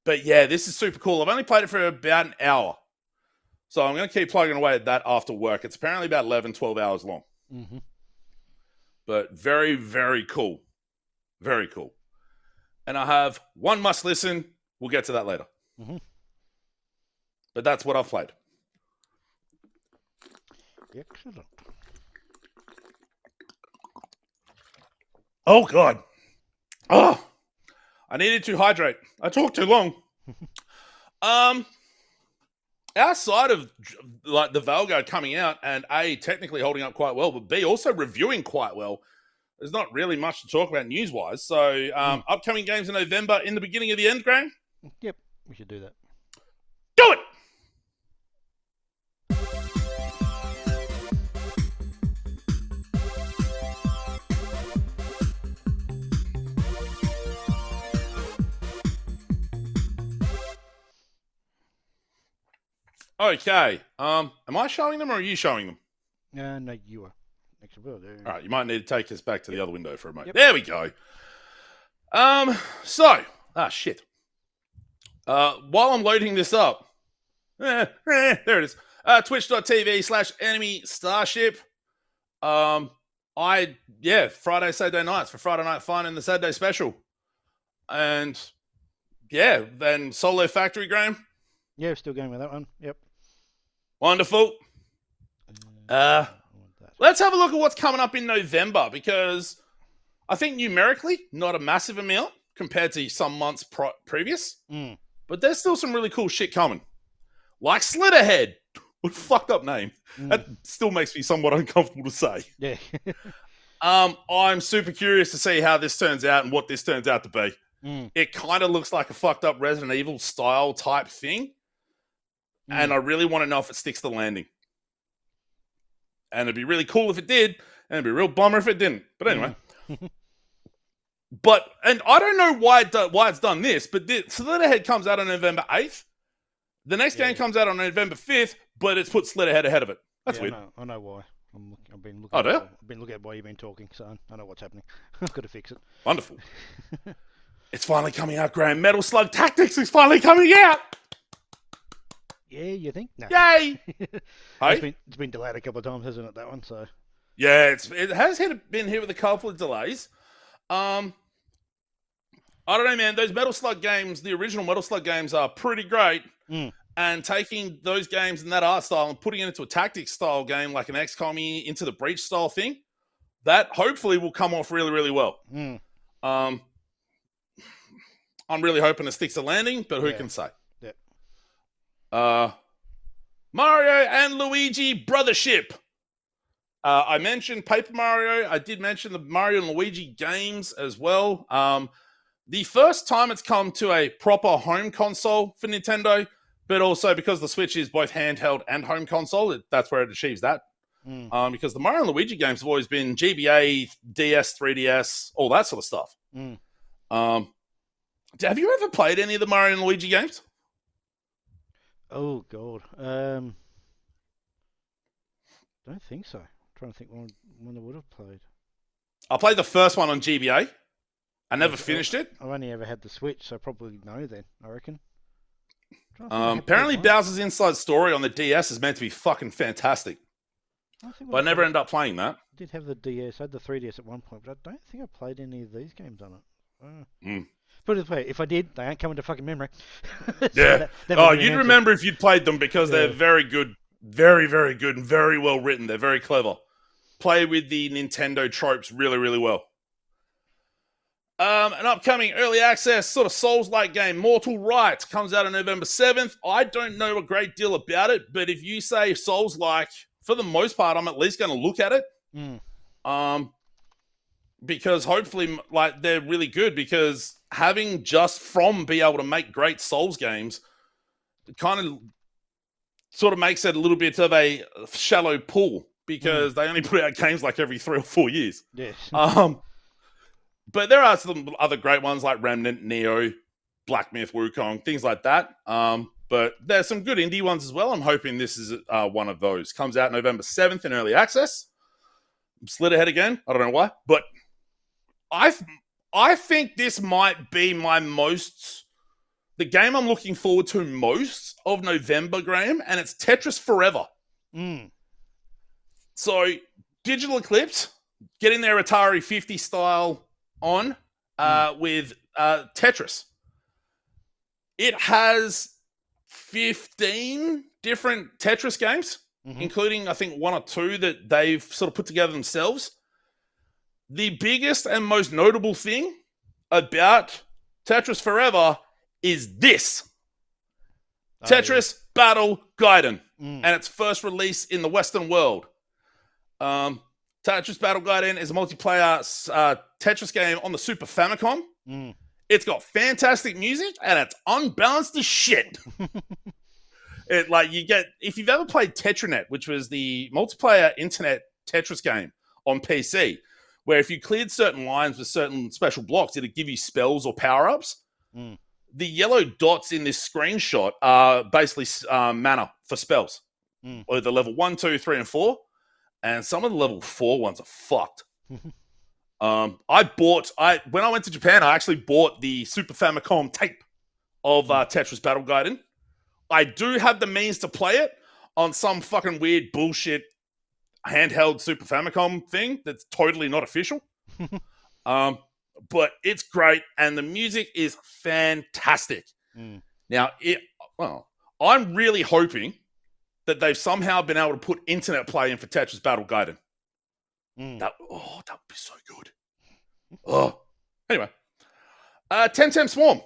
But yeah, this is super cool. I've only played it for about an hour. So I'm going to keep plugging away at that after work. It's apparently about 11, 12 hours long. But very, very cool. Very cool. And I have one must listen. We'll get to that later. But that's what I've played. Excellent. Oh, God. Oh, I needed to hydrate. I talked too long. Outside of like the Valguard coming out and A, technically holding up quite well, but B, also reviewing quite well, there's not really much to talk about news-wise. So upcoming games in November in the beginning of the end, Graham? Yep, we should do that. Do it! Okay. Am I showing them or are you showing them? No, you are. All right, you might need to take us back to the other window for a moment. Yep. There we go. Shit. While I'm loading this up, there it is. Twitch.tv/enemy starship. Friday, Saturday nights for Friday Night Fun and the Saturday special. And yeah, then Solo Factory, Graham. Yeah, still going with that one. Yep. Wonderful. Let's have a look at what's coming up in November, because I think numerically, not a massive amount compared to some months previous, but there's still some really cool shit coming. Like Slitterhead. What a fucked up name. That still makes me somewhat uncomfortable to say. Yeah. I'm super curious to see how this turns out and what this turns out to be. It kind of looks like a fucked up Resident Evil style type thing. And I really want to know if it sticks the landing. And it'd be really cool if it did, and it'd be a real bummer if it didn't. But anyway. And I don't know why it's done this, but Slitterhead comes out on November 8th. The next game comes out on November 5th, but it's put Slitterhead ahead of it. That's weird. I know why. I've been looking. Oh, do you? I've been looking at why you've been talking, so I know what's happening. I've got to fix it. Wonderful. It's finally coming out, Graham. Metal Slug Tactics is finally coming out. Yeah, you think? No. Yay! It's been delayed a couple of times, hasn't it? That one, so. Yeah, it has been hit with a couple of delays. I don't know, man. Those Metal Slug games, the original Metal Slug games, are pretty great. And taking those games in that art style and putting it into a tactics style game like an XCOM into the Breach style thing, that hopefully will come off really, really well. I'm really hoping it sticks a landing, but who can say? Yeah. Mario and Luigi Brothership. I mentioned Paper Mario. I did mention the Mario and Luigi games as well. The first time it's come to a proper home console for Nintendo, but also because the Switch is both handheld and home console, that's where it achieves that. Because the Mario and Luigi games have always been GBA, DS, 3DS, all that sort of stuff. Have you ever played any of the Mario and Luigi games? Oh, God. Don't think so. I'm trying to think when I would have played. I played the first one on GBA. I never finished it. I've only ever had the Switch, so probably no then, I reckon. Apparently Bowser's Inside Story on the DS is meant to be fucking fantastic. But I never ended up playing that. I did have the DS. I had the 3DS at one point, but I don't think I played any of these games on it. Put it this way, if I did, they ain't coming to fucking memory. Yeah. You'd remember if you'd played them because they're very good. Very, very good and very well written. They're very clever. Play with the Nintendo tropes really, really well. An upcoming early access sort of Souls-like game, Mortal Rights, comes out on November 7th. I don't know a great deal about it, but if you say Souls-like, for the most part, I'm at least going to look at it. Because hopefully, they're really good, because having just From be able to make great Souls games kind of sort of makes it a little bit of a shallow pool, because they only put out games like every 3 or 4 years. Yes. But there are some other great ones like Remnant, Neo, Black Myth, Wukong, things like that. But there's some good indie ones as well. I'm hoping this is one of those. Comes out November 7th in early access. Slid ahead again. I don't know why. But I think this might be the game I'm looking forward to most of November, Graham, and it's Tetris Forever. So, Digital Eclipse, getting their Atari 50 style on with Tetris. It has 15 different Tetris games, including, I think, 1 or 2 that they've sort of put together themselves. The biggest and most notable thing about Tetris Forever is this. Tetris Battle Gaiden, and its first release in the Western world. Tetris Battle Gaiden is a multiplayer Tetris game on the Super Famicom. It's got fantastic music, and it's unbalanced as shit. If you've ever played Tetranet, which was the multiplayer internet Tetris game on PC, where if you cleared certain lines with certain special blocks, it'd give you spells or power-ups. The yellow dots in this screenshot are basically mana for spells. Either level 1, 2, 3, and 4. And some of the level 4 ones are fucked. When I went to Japan, I actually bought the Super Famicom tape of Tetris Battle Gaiden. I do have the means to play it on some fucking weird bullshit handheld Super Famicom thing that's totally not official. But it's great, and the music is fantastic. Now, I'm really hoping that they've somehow been able to put internet play in for Tetris Battle Gaiden. That would be so good. Anyway, Temtem Swarm.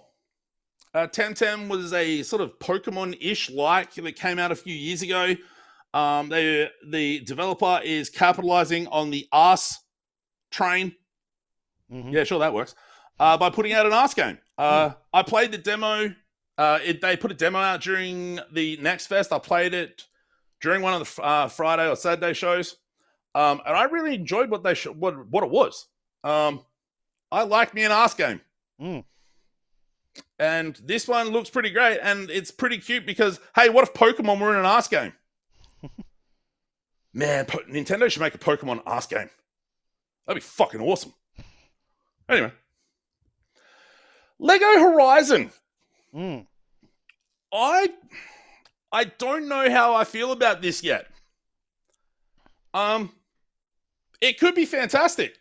Temtem was a sort of Pokemon-ish like that came out a few years ago. The developer is capitalizing on the arse train. Mm-hmm. Yeah, sure, that works. By putting out an Ask game. I played the demo. They put a demo out during the Next Fest. I played it during one of the Friday or Saturday shows, and I really enjoyed what they what it was. I like me an Ask game. And this one looks pretty great, and it's pretty cute because, hey, what if Pokemon were in an Ask game? Man, Nintendo should make a Pokemon Ask game. That'd be fucking awesome. Anyway. Lego Horizon. I don't know how I feel about this yet. It could be fantastic.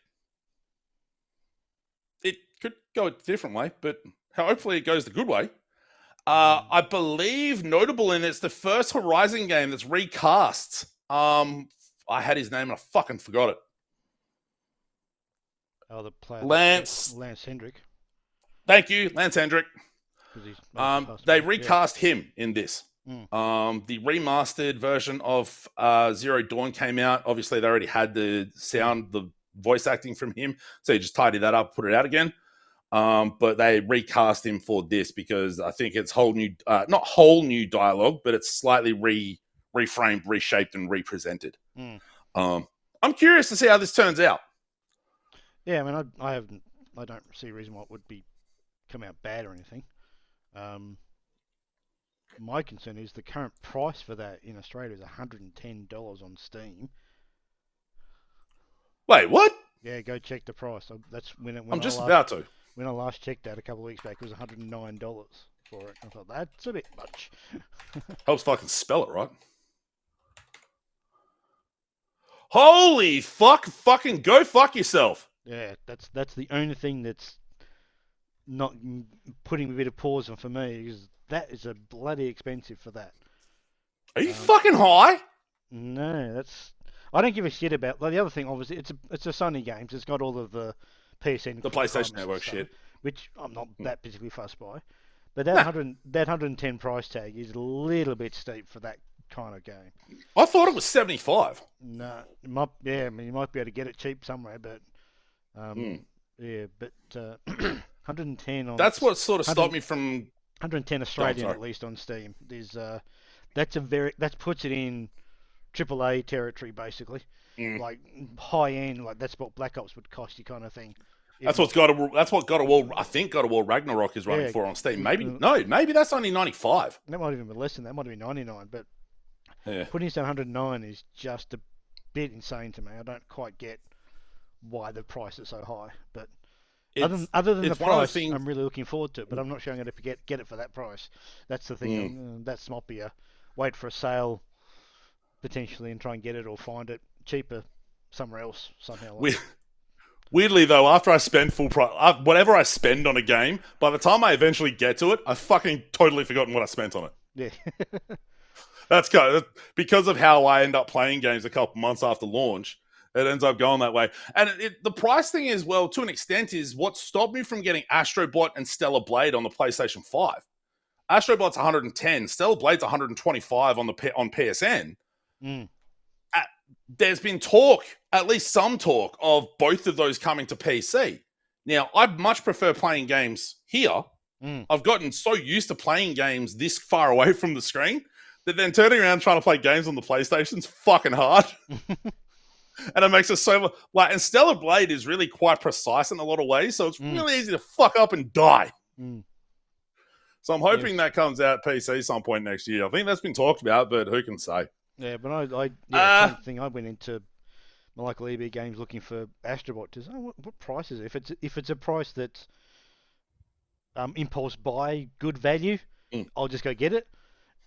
It could go a different way, but hopefully it goes the good way. I believe notable in it's the first Horizon game that's recast. I had his name and I fucking forgot it. Oh, the player Lance Hendrick. Thank you, Lance Hendrick. They recast him in this. The remastered version of Zero Dawn came out. Obviously, they already had the sound, the voice acting from him, so you just tidy that up, put it out again. But they recast him for this because I think it's whole new, not whole new dialogue, but it's slightly reframed, reshaped, and represented. I'm curious to see how this turns out. Yeah, I mean, I don't see a reason why it would come out bad or anything. My concern is the current price for that in Australia is $110 on Steam. Wait, what? Yeah, go check the price. That's when I last checked that a couple of weeks back, it was $109 for it. I thought that's a bit much. Helps fucking spell it right. Holy fuck! Fucking go fuck yourself. Yeah, that's the only thing that's not putting a bit of pause on for me, because that is a bloody expensive for that. Are you fucking high? No, I don't give a shit about. Like, the other thing, obviously, it's a Sony game. So it's got all of the PSN, the PlayStation Network stuff, shit, which I'm not that particularly fussed by. But that 110 price tag is a little bit steep for that kind of game. I thought it was 75. No, you might be able to get it cheap somewhere, but yeah, but 110 on. That's what sort of stopped me from 110 Australian at least on Steam. There's that puts it in AAA territory basically, like high end, like that's what Black Ops would cost you kind of thing. That's what God of War. I think God of War Ragnarok is running for on Steam. Maybe that's only 95. That might even be less than that. Might be 99. But putting it to 109 is just a bit insane to me. I don't quite get why the price is so high. But other than the price, I'm really looking forward to it. But I'm not sure I'm going to get it for that price. That's the thing. That might be a wait for a sale potentially and try and get it or find it cheaper somewhere else somehow. Weirdly, though, after I spend full price, whatever I spend on a game, by the time I eventually get to it, I've fucking totally forgotten what I spent on it. Yeah. That's good. Because of how I end up playing games a couple months after launch, it ends up going that way. And the price thing as well, to an extent, is what stopped me from getting Astro Bot and Stellar Blade on the PlayStation 5. Astro Bot's 110, Stellar Blade's 125 on PSN. There's been talk, at least some talk, of both of those coming to PC. Now, I'd much prefer playing games here. I've gotten so used to playing games this far away from the screen that then turning around trying to play games on the PlayStation's fucking hard. And it makes it so... and Stellar Blade is really quite precise in a lot of ways, so it's really easy to fuck up and die. So I'm hoping that comes out PC some point next year. I think that's been talked about, but who can say? Yeah, but I went into my local EB Games looking for Astrobot. What price is it? If it's a price that's impulse buy, good value, I'll just go get it.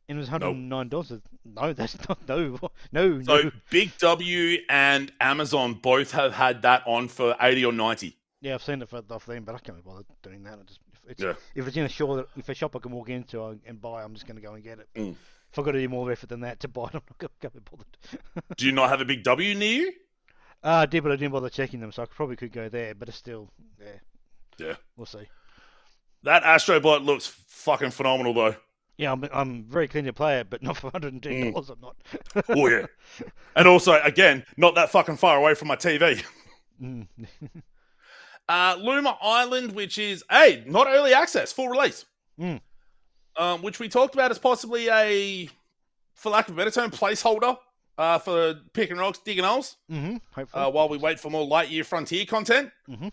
And it was $109. No, that's not no. So Big W and Amazon both have had that on for 80 or 90. Yeah, I've seen it off them, but I can't be bothered doing that. If it's in a shop I can walk into and buy, I'm just going to go and get it. If I've got to do more effort than that to buy it, I'm not going to be bothered. Do you not have a Big W near you? I did, but I didn't bother checking them, so I probably could go there, but it's still, Yeah. We'll see. That Astrobot looks fucking phenomenal, though. Yeah, I'm very keen to play it, but not for $110, I'm not. Oh, yeah. And also, again, not that fucking far away from my TV. Mm. Luma Island, which is, hey, not early access, full release. Mm. Which we talked about as possibly a, for lack of a better term, placeholder for picking rocks, digging holes, Hopefully. while we wait for more Lightyear Frontier content. Mm-hmm.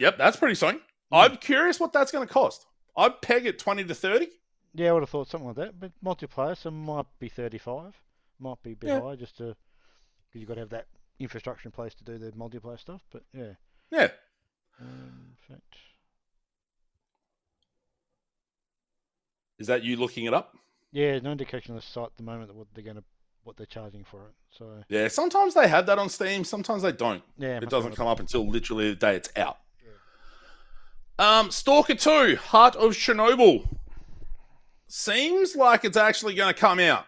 Yep, that's pretty soon. I'm curious what that's going to cost. I'd peg it 20 to 30. Yeah, I would have thought something like that. But multiplayer, so might be 35. Might be a bit high, just to, because you've got to have that infrastructure in place to do the multiplayer stuff. But yeah. Yeah. In fact, Is that you looking it up? yeah, there's no indication on the site at the moment that what they're charging for it. So Yeah, sometimes they have that on Steam, sometimes they don't. yeah, It doesn't come up until literally the day it's out. Stalker 2, Heart of Chernobyl. Seems like it's actually going to come out.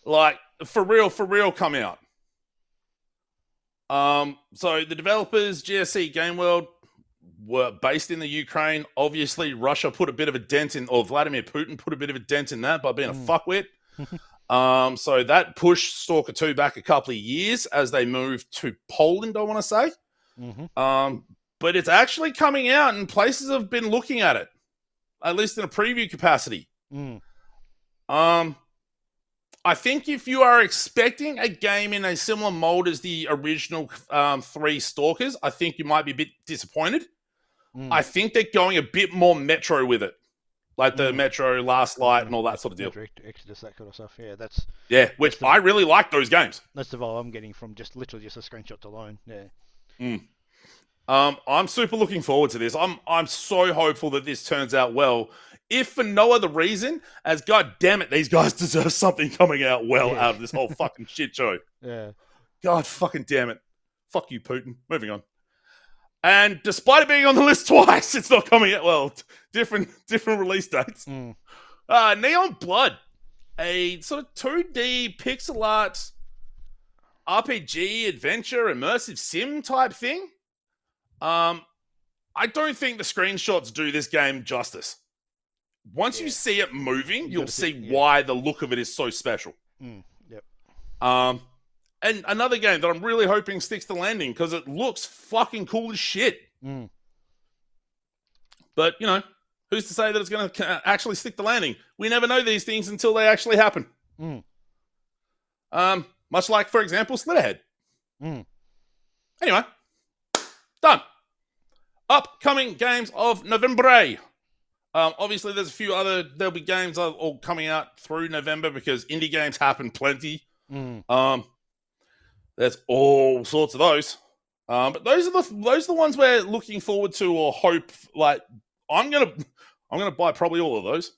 Like, for real come out. So the developers, GSC Game World, were based in the Ukraine. Obviously, Russia put a bit of a dent in, or Vladimir Putin put a bit of a dent in that by being a fuckwit. So that pushed Stalker 2 back a couple of years as they moved to Poland, I want to say. But it's actually coming out, and places have been looking at it, at least in a preview capacity. I think if you are expecting a game in a similar mold as the original 3 Stalkers, I think you might be a bit disappointed. I think they're going a bit more Metro with it. Like the Metro, Last Light, and all that sort of deal. Metro Exodus, that kind of stuff. Which I really like those games. That's the vibe I'm getting from literally just the screenshots alone. Yeah. I'm super looking forward to this. I'm so hopeful that this turns out well. If for no other reason, as god damn it, these guys deserve something coming out well out of this whole fucking shit show. Yeah. God fucking damn it. Fuck you, Putin. Moving on. And despite it being on the list twice, it's not coming out well. Different release dates. Neon Blood, a sort of 2D pixel art RPG adventure immersive sim type thing. I don't think the screenshots do this game justice. Once you see it moving, you'll see why the look of it is so special. And another game that I'm really hoping sticks the landing because it looks fucking cool as shit. But, you know, who's to say that it's going to actually stick the landing? We never know these things until they actually happen. Much like, for example, Slitterhead. Anyway, done. Upcoming games of November. Obviously, there's a few other, there'll be games all coming out through November because indie games happen plenty. There's all sorts of those. But those are the ones we're looking forward to or hope. Like, I'm gonna buy probably all of those.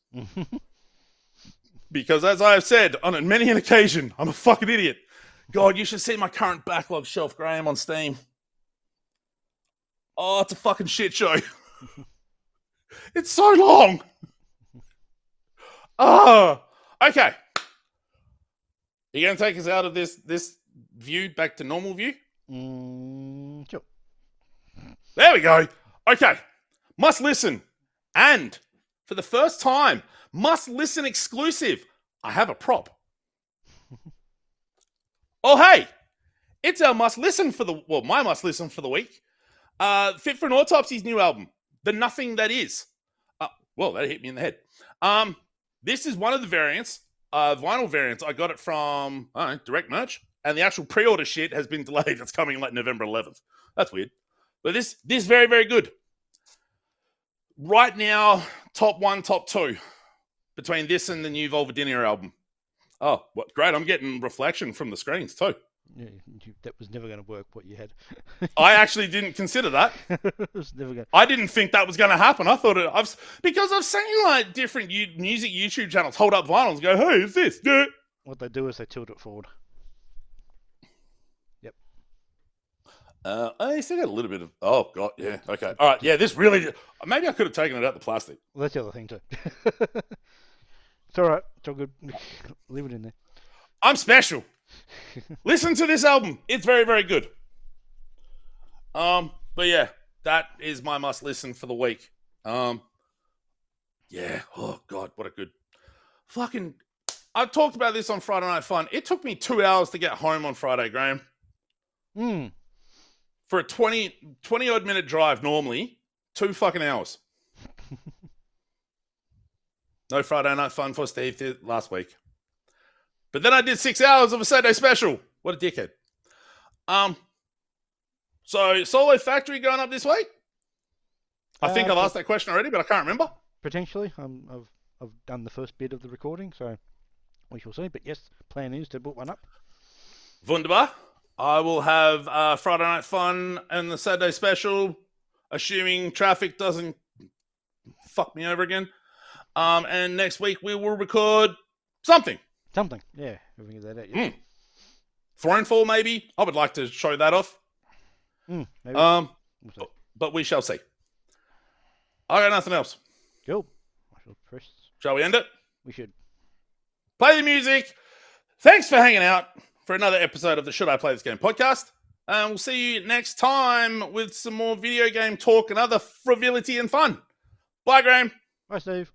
Because as I have said on many an occasion, I'm a fucking idiot. God, you should see my current backlog shelf, Graham, on Steam. Oh, it's a fucking shit show. It's so long. Okay. Are you going to take us out of this view back to normal view? Sure. There we go. Okay. Must listen. And for the first time, must listen exclusive. I have a prop. Oh, hey. It's our must listen for my must listen for the week. Fit for an Autopsy's new album, The Nothing That Is. Well, that hit me in the head. This is one of the variants, vinyl variants. I got it from direct merch, and the actual pre-order shit has been delayed. It's coming like November 11th. That's weird. But this very, very good. Right now, top 1, top 2 between this and the new Volvadinia album. Oh, what great. I'm getting reflection from the screens too. Yeah, that was never going to work, what you had. I actually didn't consider that. It was never going. I didn't think that was going to happen. I thought because I've seen like different music YouTube channels hold up vinyls and go, hey, is this? Yeah. What they do is they tilt it forward. Yep. I still got a little bit of. Oh god, yeah. Okay, all right. Yeah, this really. Maybe I could have taken it out the plastic. Well, that's the other thing too. It's all right. It's all good. Leave it in there. I'm special. Listen to this album. It's very, very good. But yeah, that is my must listen for the week. Yeah. Oh god, what a good fucking I talked about this on Friday Night Fun. It took me 2 hours to get home on Friday, Graham. For a 20 odd minute drive normally, 2 fucking hours. No Friday Night Fun for Steve last week. But then I did 6 hours of a Saturday special. What a dickhead. So Solo Factory going up this week? I think I've asked that question already, but I can't remember. Potentially. I've done the first bit of the recording, so we shall see. But yes, plan is to put one up. Wunderbar. I will have Friday Night Fun and the Saturday special, assuming traffic doesn't fuck me over again. And next week we will record something. Something, yeah. We can get that out. Yeah. Thronefall, maybe. I would like to show that off. Maybe. But we shall see. I got nothing else. Cool. I shall press. Shall we end it? We should. Play the music. Thanks for hanging out for another episode of the Should I Play This Game podcast. And we'll see you next time with some more video game talk and other frivolity and fun. Bye, Graham. Bye, Steve.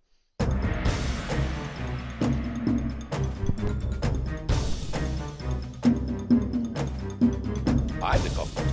I had to cough.